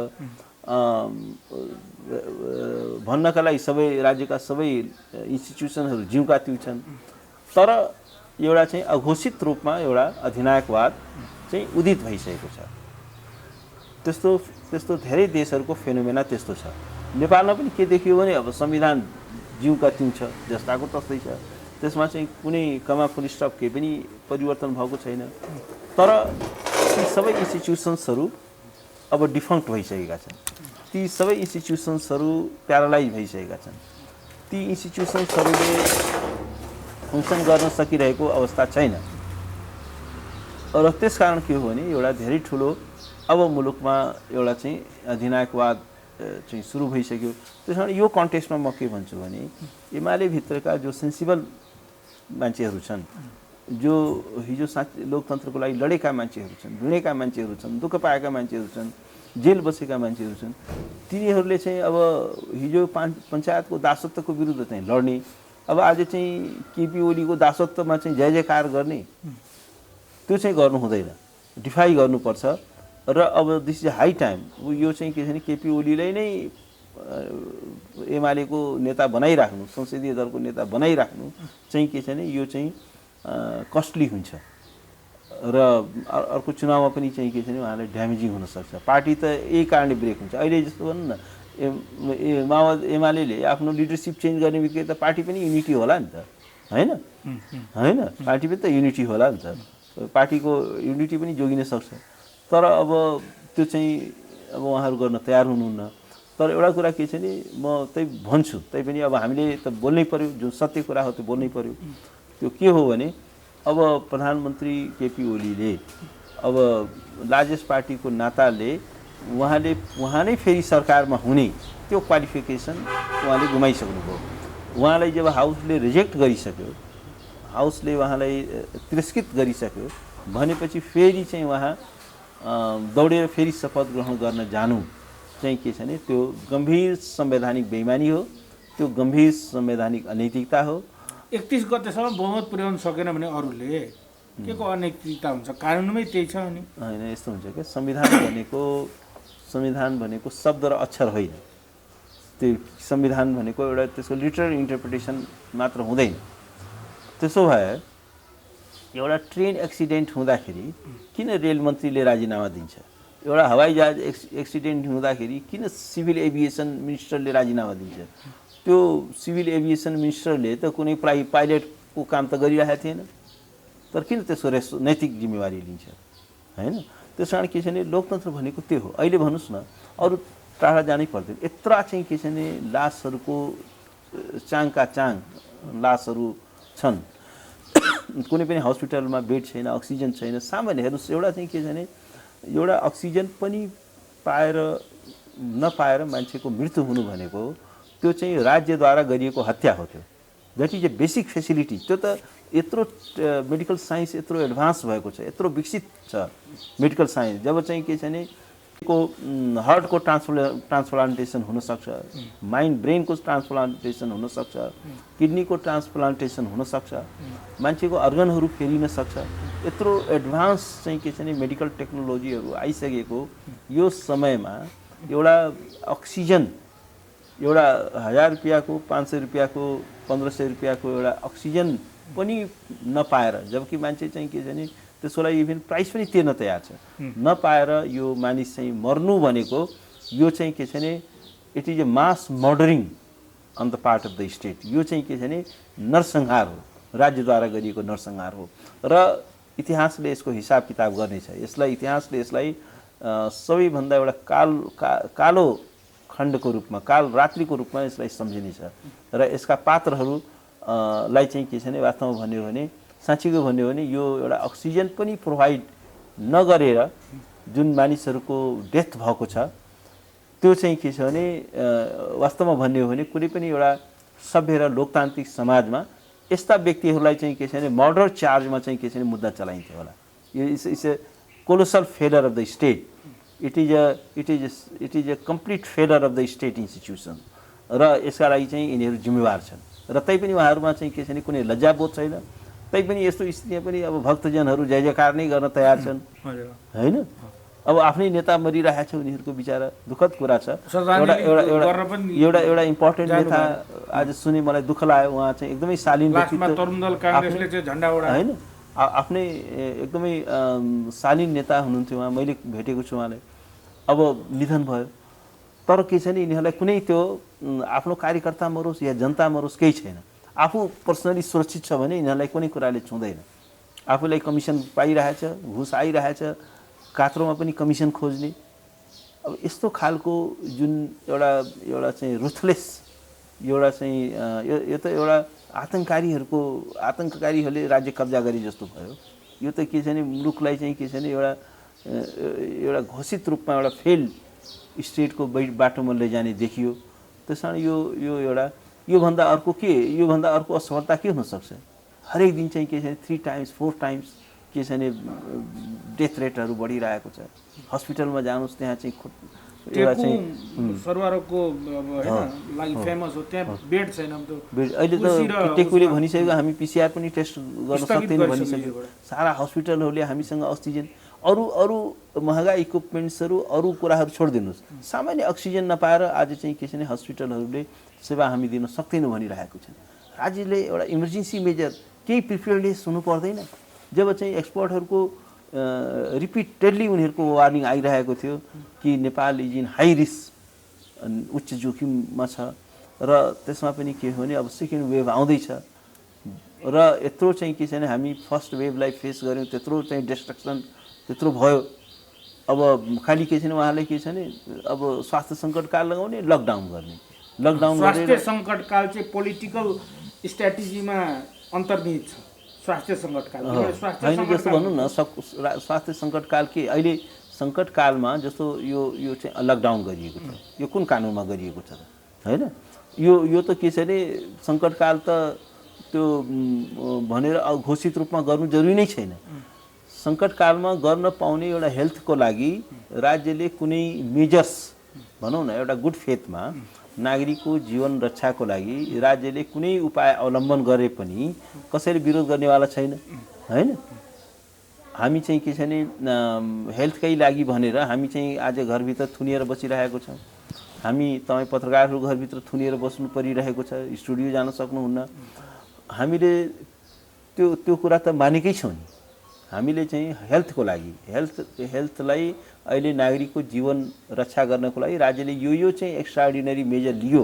भन्नका लागि सबै राज्यका सबै इन्स्टिट्युसनहरू जिउका तिउँ छन्। तर एउटा चाहिँ अघोषित रूपमा एउटा अधिनायकवाद चाहिँ उदित भइसकेको छ। त्यस्तो धेरै देशहरूको फेनोमेना त्यस्तो छ। नेपालमा पनि के देखियो भने अब संविधान जिउका तिउँ छ, जस्ताको तस्तै छ। त्यसमा चाहिँ कुनै कमा फुल स्टप केही पनि परिवर्तन भएको छैन। तर ती सबै इन्स्टिट्युसन्सहरू अब डिफङ्क्ट भइसकेका छन्। ती सबै इन्स्टिट्युसन्सहरू प्यारालाइज भइसकेका छन्। ती इन्स्टिट्युसन्सहरूले फङ्सन गर्न सकिरहेको अवस्था छैन। र त्यसकारण के हो भने एउटा धेरै ठुलो अब मुलुकमा एउटा चाहिँ अधिनायकवाद चाहिँ सुरु भइसक्यो। त्यस कारण यो कन्टेक्स्टमा म के भन्छु भने एमाले भित्रका जो सेन्सिबल मान्छेहरू छन्, जो हिजो लोकतन्त्रको लागि लडेका मान्छेहरू छन्, भिडेका मान्छेहरू छन्, दुःख पाएका मान्छेहरू छन्, जेल बसेका मान्छेहरू छन्, तिनीहरूले चाहिँ अब हिजो पञ्चायतको दासत्वको विरुद्ध चाहिँ लड्ने, अब आज चाहिँ केपी ओलीको दासत्वमा चाहिँ जय जयकार गर्ने, त्यो चाहिँ गर्नु हुँदैन, डिफाई गर्नुपर्छ। र अब दिस इज हाई टाइम। यो चाहिँ के छ भने केपी ओलीलाई नै एमालेको नेता बनाइराख्नु, संसदीय दलको नेता बनाइराख्नु चाहिँ के छ भने यो चाहिँ कस्टली हुन्छ र अर्को चुनावमा पनि चाहिँ के छ भने उहाँलाई ड्यामेजिङ हुनसक्छ। पार्टी त यही कारणले ब्रेक हुन्छ। अहिले जस्तो भनौँ न माओवादी एमाले आफ्नो लिडरसिप चेन्ज गर्ने बित्तिकै त पार्टी पनि युनिटी होला नि त, होइन होइन, पार्टी पनि त युनिटी होला नि त, पार्टीको युनिटी पनि जोगिन सक्छ। तर अब त्यो चाहिँ अब उहाँहरू गर्न तयार हुनुहुन्न। तर एउटा कुरा के छ भने म त्यही भन्छु, तैपनि अब हामीले त बोल्नै पर्यो, जुन सत्य कुरा हो त्यो बोल्नै पर्यो। त्यो के हो भने अब प्रधानमन्त्री केपी ओलीले अब लार्जेस्ट पार्टीको नाताले उहाँ नै फेरि सरकारमा हुने त्यो क्वालिफिकेसन उहाँले गुमाइसक्नुभयो। उहाँलाई जब हाउसले रिजेक्ट गरिसक्यो, हाउसले उहाँलाई तिरस्कृत गरिसक्यो भनेपछि फेरि चाहिँ उहाँ दौडेर फेरि शपथ ग्रहण गर्न जानु चाहिँ के छ भने त्यो गम्भीर संवैधानिक बेइमानी हो, त्यो गम्भीर संवैधानिक अनैतिकता हो। 31 गतेसम्म बहुमत पुर्याउन सकेन भने अरूले के को अनैतिकता हुन्छ? कानुनमै त्यही छ नि। होइन, यस्तो हुन्छ क्या, संविधान भनेको शब्द र अक्षर होइन। त्यो संविधान भनेको एउटा त्यसको लिटरल इन्टरप्रिटेसन मात्र हुँदैन। त्यसो भए एउटा ट्रेन एक्सिडेन्ट हुँदाखेरि किन रेल मन्त्रीले राजीनामा दिन्छ? एउटा हवाईजहाज एक्सिडेन्ट हुँदाखेरि किन सिभिल एभिएसन मिनिस्टरले राजीनामा दिन्छ? त्यो सिभिल एभिएसन मिनिस्टरले त कुनै पाइलटको काम त गरिरहेको थिएन, तर किन त्यसको नैतिक जिम्मेवारी लिन्छ? होइन, त्यस कारण के छ भने लोकतन्त्र भनेको त्यो हो। अहिले भन्नुहोस् न, अरू टाढा जानै पर्दैन, यत्रा चाहिँ के छ भने लासहरूको चाङका चाङ लासहरू छन्, कुनै पनि हस्पिटलमा बेड छैन, अक्सिजन छैन। सामान्य हेर्नुहोस्, एउटा चाहिँ के छ भने एउटा अक्सिजन पनि नपाएर मान्छेको मृत्यु हुनु भनेको त्यो चाहिँ राज्यद्वारा गरिएको हत्या हो। त्यो that is a basic facility. त्यो त यत्रो मेडिकल साइन्स यत्रो एडभान्स भएको छ, यत्रो विकसित छ मेडिकल साइन्स। जब चाहिँ के छ भने हार्टको ट्रान्सप्लान्टेसन हुनसक्छ, माइन्ड ब्रेनको ट्रान्सप्लान्टेसन हुनसक्छ, किडनीको ट्रान्सप्लान्टेसन हुनसक्छ, मान्छेको अर्गनहरू फेरिन सक्छ। यत्रो एडभान्स चाहिँ के छ भने मेडिकल टेक्नोलोजीहरू आइसकेको यो समयमा एउटा अक्सिजन, एउटा 1000 रुपियाँको, 500 रुपियाँको, 1500 रुपियाँको एउटा अक्सिजन पनि नपाएर, जबकि मान्छे चाहिँ के छ भने त्यसको लागि इभन प्राइस पनि तिर्न तयार छ, नपाएर यो मानिस चाहिँ मर्नु भनेको यो चाहिँ के छ भने it is a mass murdering on the part of the state. यो चाहिँ के छ भने नरसंहार हो, राज्यद्वारा गरिएको नरसंहार हो। र इतिहासले यसको हिसाब किताब गर्नेछ। इतिहासले यसलाई सबैभन्दा एउटा कालो खण्डको रूपमा, काल रात्रिको रूपमा यसलाई सम्झिनेछ। र यसका पात्रहरूलाई चाहिँ के छ भने वास्तवमा भन्यो भने, साँच्चीको भन्यो भने यो एउटा अक्सिजन पनि प्रोभाइड नगरेर जुन मानिसहरूको डेथ भएको छ, त्यो चाहिँ के छ भने वास्तवमा भन्यो भने कुनै पनि एउटा सभ्य र लोकतान्त्रिक समाजमा यस्ता व्यक्तिहरूलाई चाहिँ के छ भने मर्डर चार्जमा चाहिँ के छ भने मुद्दा चलाइन्थ्यो होला। यो it's a colossal failure of the state. It is a complete failure of the state institution. र यसका लागि चाहिँ यिनीहरू जिम्मेवार छन्। र तैपनि उहाँहरूमा चाहिँ के छ भने कुनै लज्जाबोध छैन। तैपनि यस्तो स्थितिमा पनि अब भक्तजनहरू जय जयकार नै गर्न तयार छन्, होइन? अब आफ्नै नेता मरिरहेको छ, उनीहरूको विचारा दुःखद कुरा छ। एउटा इम्पोर्टेन्ट नेता आज सुने, मलाई दुःख लाग्यो। उहाँ चाहिँ एकदमै शालीन व्यक्तित्व, होइन, आफ्नै एकदमै शालीन नेता हुनुहुन्थ्यो उहाँ, मैले भेटेको छु उहाँलाई। अब निधन भयो, तर के छ भने यिनीहरूलाई कुनै त्यो आफ्नो कार्यकर्ता मरोस् या जनता मरोस् केही छैन। आफू पर्सनली सुरक्षित छ भने यिनीहरूलाई कुनै कुराले छुँदैन। आफूलाई कमिसन पाइरहेछ, घुस आइरहेछ, कात्रोमा पनि कमिसन खोज्ने। अब यस्तो खालको जुन एउटा चाहिँ रुथलेस, एउटा चाहिँ यो त एउटा आतङ्ककारीहरूले राज्य कब्जा गरे जस्तो भयो। यो त के छ भने मुलुकलाई चाहिँ के छ भने एउटा घोषित रूपमा एउटा फेल स्टेटको बाटोमा लैजाने देखियो। त्यस कारण योभन्दा अर्को असफलता के हुनसक्छ? हरेक दिन चाहिँ के छ भने 3 टाइम्स 4 टाइम्स के छ भने डेथ रेटहरू बढिरहेको छ। हस्पिटलमा जानुहोस्, त्यहाँ चाहिँ एउटा चाहिँ सर्वरको लागि फेमस हो, त्यहाँ बेड छैन। अहिले त टेकुले भनिसक्यो हामी पिसिआर पनि टेस्ट गर्न सक्दैन भनिसक्यो। सारा हस्पिटलहरूले हामीसँग अक्सिजन, अरू महँगा इक्विपमेन्ट्सहरू, अरू कुराहरू छोडिदिनुहोस्, सामान्य अक्सिजन नपाएर आज चाहिँ के छ भने हस्पिटलहरूले सेवा हामी दिन सक्दैनौँ भनिरहेको छ। राज्यले एउटा इमर्जेन्सी मेजर केही प्रिपेयर्डनेस हुनु पर्दैन? जब चाहिँ एक्सपर्टहरूको रिपिटेडली उनीहरूको वार्निङ आइरहेको थियो कि Nepal is in high risk, उच्च जोखिममा छ, र त्यसमा पनि के हो भने अब सेकेन्ड वेभ आउँदैछ, र यत्रो चाहिँ के छ भने हामी फर्स्ट वेभलाई फेस गऱ्यौँ, त्यत्रो चाहिँ डिस्ट्रक्सन त्यत्रो भयो। अब खालि के छ भने उहाँले के छ भने अब स्वास्थ्य सङ्कटकाल लगाउने, लकडाउन गर्ने। स्वास्थ्य सङ्कटकाल चाहिँ पोलिटिकल स्ट्राटेजीमा अन्तर्निहित छ। स्वास्थ्य सङ्कटकाल होइन, जस्तो भनौँ न, स्वास्थ्य सङ्कटकाल के अहिले सङ्कटकालमा जस्तो यो चाहिँ लकडाउन गरिएको छ, यो कुन कानुनमा गरिएको छ त? होइन, यो त के छ भने सङ्कटकाल त त्यो भनेर घोषित रूपमा गर्नु जरुरी नै छैन। सङ्कटकालमा गर्न पाउने एउटा हेल्थको लागि राज्यले कुनै मेजर्स भनौँ न एउटा गुड फेथमा नागरिकको जीवन रक्षाको लागि राज्यले कुनै उपाय अवलम्बन गरे पनि कसैले विरोध गर्नेवाला छैन हैन। हामी चाहिँ के छ भने हेल्थकै लागि भनेर हामी चाहिँ आज घरभित्र थुनिएर बसिरहेको छौँ। हामी तपाईँ पत्रकारहरू घरभित्र थुनिएर बस्नु परिरहेको छ, स्टुडियो जान सक्नुहुन्न। हामीले त्यो कुरा त मानेकै छौँ नि। हामीले चाहिँ हेल्थको लागि हेल्थलाई अहिले नागरिकको जीवन रक्षा गर्नको लागि राज्यले यो चाहिँ एक्स्ट्राअर्डिनरी मेजर लियो,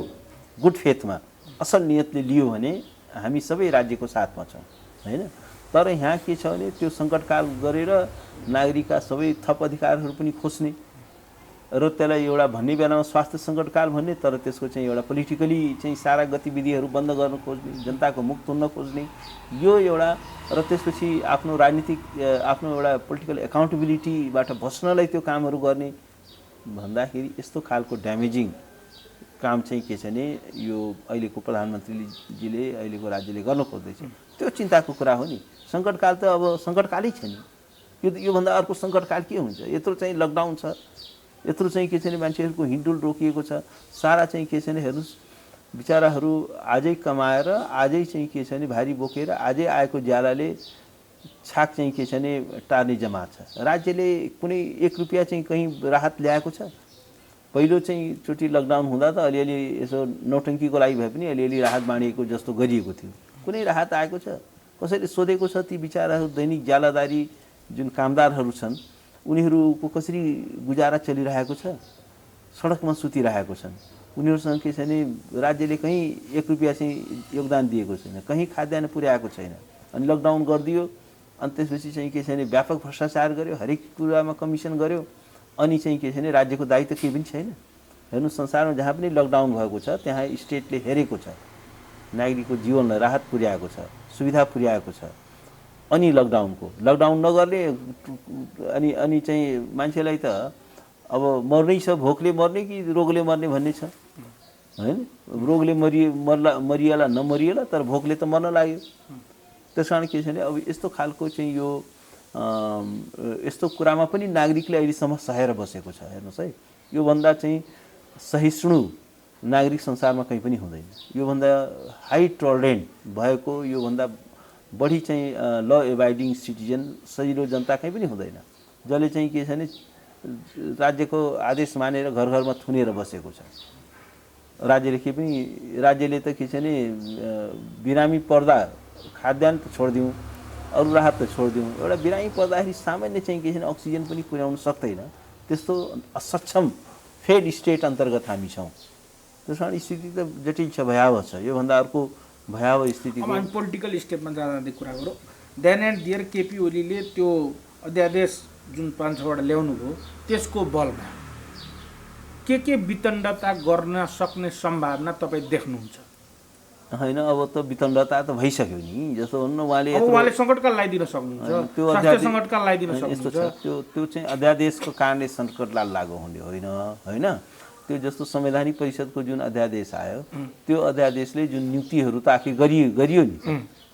गुड फेथमा असल नियतले लियो भने हामी सबै राज्यको साथमा छौँ हैन। तर यहाँ के छ भने त्यो सङ्कटकाल गरेर नागरिकका सबै थप अधिकारहरू पनि खोज्ने र त्यसलाई एउटा भन्ने बेलामा स्वास्थ्य सङ्कटकाल भन्ने, तर त्यसको चाहिँ एउटा पोलिटिकली चाहिँ सारा गतिविधिहरू बन्द गर्न खोज्ने, जनताको मुक्त हुन खोज्ने यो एउटा, र त्यसपछि आफ्नो राजनीतिक आफ्नो एउटा पोलिटिकल एकाउन्टेबिलिटीबाट बस्नलाई त्यो कामहरू गर्ने भन्दाखेरि यस्तो खालको ड्यामेजिङ काम चाहिँ के छ भने यो अहिलेको प्रधानमन्त्रीजीले अहिलेको राज्यले गर्न खोज्दैछ। त्यो चिन्ताको कुरा हो नि। सङ्कटकाल त अब सङ्कटकालै छ नि। योभन्दा अर्को सङ्कटकाल के हुन्छ? यत्रो चाहिँ लकडाउन छ, यत्रो चाहिँ के छ भने मान्छेहरूको हिँडडुल रोकिएको छ, सारा चाहिँ के छ भने हेर्नुहोस् बिचराहरू आजै कमाएर आजै चाहिँ के छ भने भारी बोकेर आजै आएको ज्यालाले छाक चाहिँ के छ भने टार्ने जमात छ। राज्यले कुनै 1 रुपियाँ चाहिँ कहीँ राहत ल्याएको छ? पहिलो चाहिँ चोटि लकडाउन हुँदा त अलिअलि यसो नौटङ्कीको लागि भए पनि अलिअलि राहत बाँडिएको जस्तो गरिएको थियो। कुनै राहत आएको छ? कसैले सोधेको छ ती बिचराहरू दैनिक ज्यालादारी जुन कामदारहरू छन् उनीहरूको कसरी गुजारा चलिरहेको छ? सडकमा सुतिरहेको छन्। उनीहरूसँग के छ भने राज्यले कहीँ 1 रुपियाँ चाहिँ योगदान दिएको छैन, कहीँ खाद्यान्न पुर्याएको छैन। अनि लकडाउन गरिदियो, अनि त्यसपछि चाहिँ के छ भने व्यापक भ्रष्टाचार गर्यो, हरेक कुरामा कमिसन गर्यो, अनि चाहिँ के छ भने राज्यको दायित्व केही पनि छैन। हेर्नु संसारमा जहाँ पनि लकडाउन भएको छ त्यहाँ स्टेटले हेरेको छ, नागरिकको जीवनलाई राहत पुर्याएको छ, सुविधा पुर्याएको छ। अनि लकडाउन नगर्ने अनि चाहिँ मान्छेलाई त अब मर्नै छ, भोकले मर्ने कि रोगले मर्ने भन्ने छ हैन। रोगले मरिएला नमरिएला, तर भोकले त मर्न लाग्यो। त्यस कारण के छ भने अब यस्तो खालको चाहिँ यो यस्तो कुरामा पनि नागरिकले अहिलेसम्म सहेर बसेको छ। हेर्नुहोस् है, योभन्दा चाहिँ सहिष्णु नागरिक संसारमा कहीँ पनि हुँदैन। योभन्दा हाई टलरेन्ट भएको, योभन्दा बढी चाहिँ ल एबाइडिङ सिटिजन सजिलो जनता कहीँ पनि हुँदैन, जसले चाहिँ के छ भने राज्यको आदेश मानेर घर घरमा थुनेर बसेको छ। राज्यले त के छ भने बिरामी पर्दा खाद्यान्न त छोडिदिउँ, अरू राहत त छोडिदिउँ, एउटा बिरामी पर्दाखेरि सामान्य चाहिँ के छ भने अक्सिजन पनि पुर्याउन सक्दैन। त्यस्तो असक्षम फेड स्टेट अन्तर्गत हामी छौँ। त्यस कारण स्थिति त जटिल छ, भयावह छ। योभन्दा अर्को भयावह स्थिति हामी पोलिटिकल स्टेपमा जाँदै कुरा गरौँ। देन एन्ड दियर केपी ओलीले त्यो अध्यादेश जुन 5-6वटा ल्याउनु भयो त्यसको बलमा के वितण्डता गर्न सक्ने सम्भावना तपाईँ देख्नुहुन्छ? होइन, अब त वितण्डता त भइसक्यो नि। जस्तो भन्नु उहाँले सङ्कटकाल लगाइदिन सक्नुहुन्छ, त्यो सङ्कटकाल लगाइदिन सक्नुहुन्छ। त्यो चाहिँ अध्यादेशको कारणले सङ्कटकाल लागु हुने होइन। त्यो जस्तो संवैधानिक परिषदको जुन अध्यादेश आयो त्यो अध्यादेशले जुन नियुक्तिहरू त आखिर गरियो नि,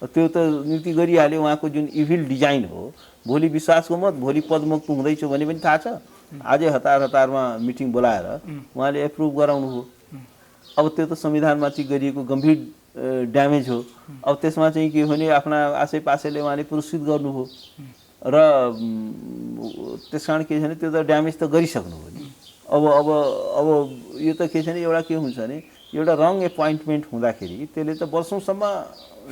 त्यो त नियुक्ति गरिहाल्यो। उहाँको जुन इभिल डिजाइन हो, भोलि विश्वासको मत, भोलि पदमुक्त हुँदैछु भने पनि थाहा छ। आजै हतारमा मिटिङ बोलाएर उहाँले एप्रुभ गराउनु हो। अब त्यो त संविधानमाथि गरिएको गम्भीर ड्यामेज हो। अब त्यसमा चाहिँ के भने आफ्ना आसेपासेले उहाँले पुरस्कृत गर्नु हो र त्यस कारण के छ भने त्यो त ड्यामेज त गरिसक्नु हो नि। अब यो त के छ भने एउटा के हुन्छ भने एउटा रङ एपोइन्टमेन्ट हुँदाखेरि त्यसले त वर्षौँसम्म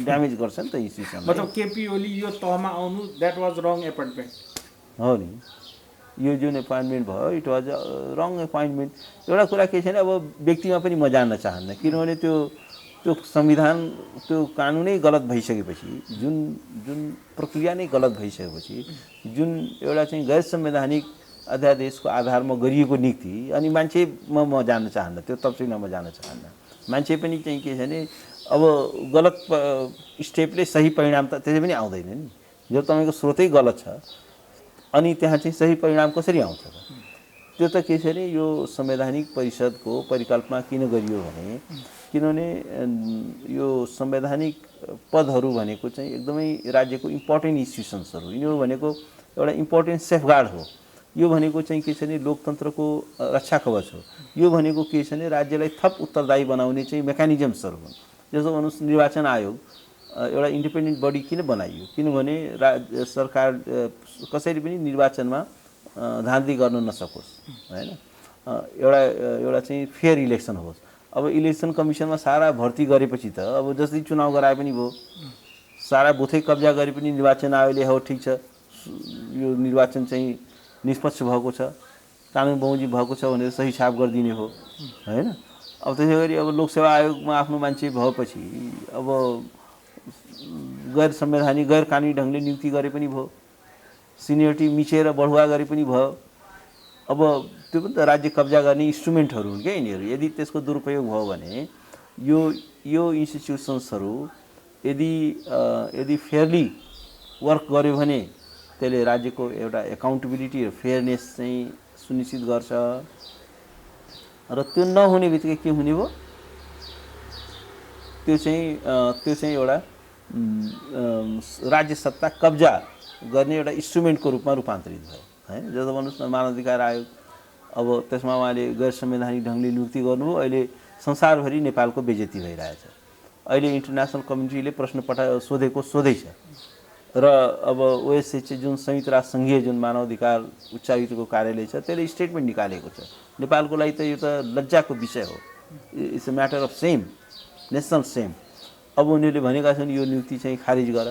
ड्यामेज गर्छ नि त इन्स्टिट्युसन। मतलब केपी ओली यो तहमा आउनु द्याट वाज रङ एपोइन्टमेन्ट हो नि। यो जुन एपोइन्टमेन्ट भयो इट वाज रङ एपोइन्टमेन्ट। एउटा कुरा के छ भने अब व्यक्तिमा पनि म जान्न चाहन्न, किनभने त्यो संविधान त्यो कानुनै गलत भइसकेपछि, जुन प्रक्रिया नै गलत भइसकेपछि, जुन एउटा चाहिँ गैर संवैधानिक अध्यादेशको आधारमा गरिएको नियुक्ति, अनि मान्छेमा म जान्न चाहन्न, त्यो तफसिलमा म जान्न चाहन्न। मान्छे पनि चाहिँ के छ भने अब गलत स्टेपले सही परिणाम त त्यसै पनि आउँदैन नि। जब तपाईँको स्रोतै गलत छ अनि त्यहाँ चाहिँ सही परिणाम कसरी आउँछ त? त्यो त के छ भने यो संवैधानिक परिषदको परिकल्पना किन गरियो भने किनभने यो संवैधानिक पदहरू भनेको चाहिँ एकदमै राज्यको इम्पोर्टेन्ट इन्स्टिट्युसन्सहरू, यिनीहरू भनेको एउटा इम्पोर्टेन्ट सेफगार्ड हो। यो भनेको चाहिँ के छ भने लोकतन्त्रको रक्षा कवच हो। यो भनेको के छ भने राज्यलाई थप उत्तरदायी बनाउने चाहिँ मेकानिजम्सहरू हुन्। जस्तो भन्नुहोस् निर्वाचन आयोग एउटा इन्डिपेन्डेन्ट बडी किन बनाइयो? किनभने सरकार कसैले पनि निर्वाचनमा धाँधली गर्न नसकोस्, हैन? एउटा चाहिँ फेयर इलेक्सन होस्। अब इलेक्सन कमिसनमा सारा भर्ती गरेपछि त अब जस्तै चुनाव गराए पनि भयो, सारा बुथै कब्जा गरे पनि निर्वाचन आयोगले हो ठिक छ यो निर्वाचन चाहिँ निष्पक्ष भएको छ, कानुन बमोजिम भएको छ भनेर सही छाप गरिदिने हो, हैन? अब त्यसै गरी अब लोकसेवा आयोगमा आफ्नो मान्छे भएपछि अब गैर संवैधानिक गैर कानुनी ढङ्गले नियुक्ति गरे पनि भयो, सिनियरिटी मिचेर बढुवा गरे पनि भयो। अब त्यो पनि त राज्य कब्जा गर्ने इन्स्ट्रुमेन्टहरू हुन् क्या यिनीहरू। यदि त्यसको दुरुपयोग भयो भने यो इन्स्टिट्युसन्सहरू यदि फेयरली वर्क गर्यो भने त्यसले राज्यको एउटा एकाउन्टेबिलिटी र फेयरनेस चाहिँ सुनिश्चित गर्छ। र त्यो नहुने बित्तिकै के हुने भयो? त्यो चाहिँ एउटा राज्य सत्ता कब्जा गर्ने एउटा इन्स्ट्रुमेन्टको रूपमा रूपान्तरित भयो, है? जस्तो भन्नुहोस् न मानवाधिकार आयोग, अब त्यसमा उहाँले गैर संवैधानिक ढङ्गले नियुक्ति गर्नुभयो। अहिले संसारभरि नेपालको बेइज्जती भइरहेछ। अहिले इन्टरनेसनल कम्युनिटीले प्रश्न सोधेको सोधै छ। र अब ओएसएच जुन संयुक्त राष्ट्र सङ्घीय जुन मानवाधिकार उच्चायुक्तको कार्यालय छ त्यसले स्टेटमेन्ट निकालेको छ। नेपालको लागि त यो त लज्जाको विषय हो। It's a matter of same, national same. अब उनीहरूले भनेका छन् यो नियुक्ति चाहिँ खारिज गर,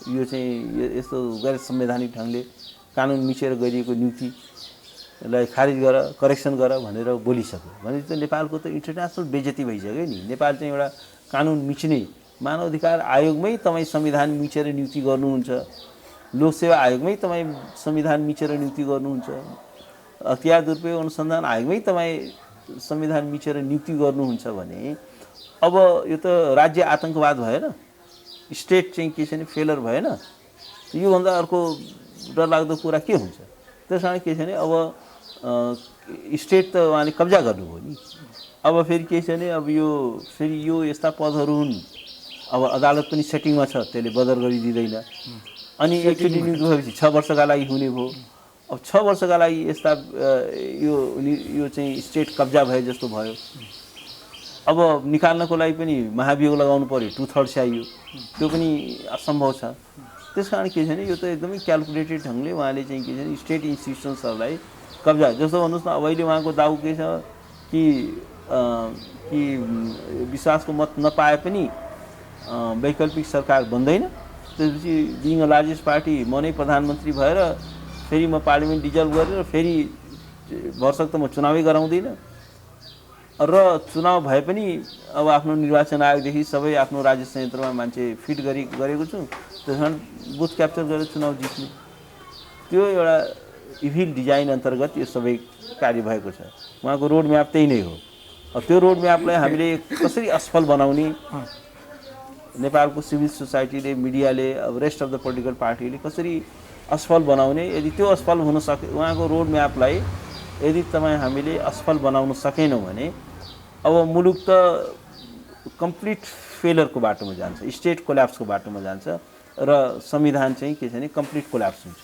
यो चाहिँ यस्तो गैर संवैधानिक ढङ्गले कानुन मिचेर गरिएको नियुक्तिलाई खारिज गर, करेक्सन गर भनेर बोलिसक्यो भने त नेपालको त इन्टरनेसनल बेइज्जती भइसक्यो नि। नेपाल चाहिँ एउटा कानुन मिच्ने मानवाधिकार आयोगमै तपाईँ संविधान मिचेर नियुक्ति गर्नुहुन्छ, लोकसेवा आयोगमै तपाईँ संविधान मिचेर नियुक्ति गर्नुहुन्छ, हतियार दुरुपयोग अनुसन्धान आयोगमै तपाईँ संविधान मिचेर नियुक्ति गर्नुहुन्छ भने अब यो त राज्य आतङ्कवाद भएन? स्टेट चाहिँ के छ भने फेलर भएन? योभन्दा अर्को डरलाग्दो कुरा के हुन्छ? त्यस कारण के छ भने अब स्टेट त उहाँले कब्जा गर्नुभयो नि। अब फेरि के छ भने अब यो यस्ता पदहरू हुन्, अब अदालत पनि सेटिङमा छ, त्यसले बदर गरिदिँदैन। अनि एकचोटि नियुक्ति भएपछि 6 वर्षका लागि हुने भयो। अब 6 वर्षका लागि यस्ता यो चाहिँ स्टेट कब्जा भए जस्तो भयो। अब निकाल्नको लागि पनि महाभियोग लगाउनु पर्यो, 2/3 चाहियो, त्यो पनि असम्भव छ। त्यस कारण के छ भने यो त एकदमै क्यालकुलेटेड ढङ्गले उहाँले चाहिँ के छ भने स्टेट इन्स्टिट्युसन्सहरूलाई कब्जा। जस्तो भन्नुहोस् न, अब अहिले उहाँको दाउ के छ कि विश्वासको मत नपाए पनि वैकल्पिक सरकार बन्दैन। त्यसपछि बिङ अ लार्जेस्ट पार्टी म नै प्रधानमन्त्री भएर फेरि म पार्लिमेन्ट डिजल्भ गरेर फेरि भरसक त म चुनावै गराउँदिनँ। र चुनाव भए पनि अब आफ्नो निर्वाचन आयोगदेखि सबै आफ्नो राज्य संयन्त्रमा मान्छे फिट गरेको छु, त्यस कारण बुथ क्याप्चर गरेर चुनाव जित्ने, त्यो एउटा इभिल डिजाइन अन्तर्गत यो सबै कार्य भएको छ। उहाँको रोड म्याप त्यही नै हो। अब त्यो रोड म्यापलाई हामीले कसरी असफल बनाउने, नेपालको सिभिल सोसाइटीले, मिडियाले, अब रेस्ट अफ द पोलिटिकल पार्टीले कसरी असफल बनाउने, यदि त्यो असफल हुन सके, उहाँको रोड म्यापलाई यदि हामीले असफल बनाउन सकेनौँ भने अब मुलुक त कम्प्लिट फेलरको बाटोमा जान्छ, स्टेट कोल्याप्सको बाटोमा जान्छ र संविधान चाहिँ के छ भने कम्प्लिट कोल्याप्स हुन्छ।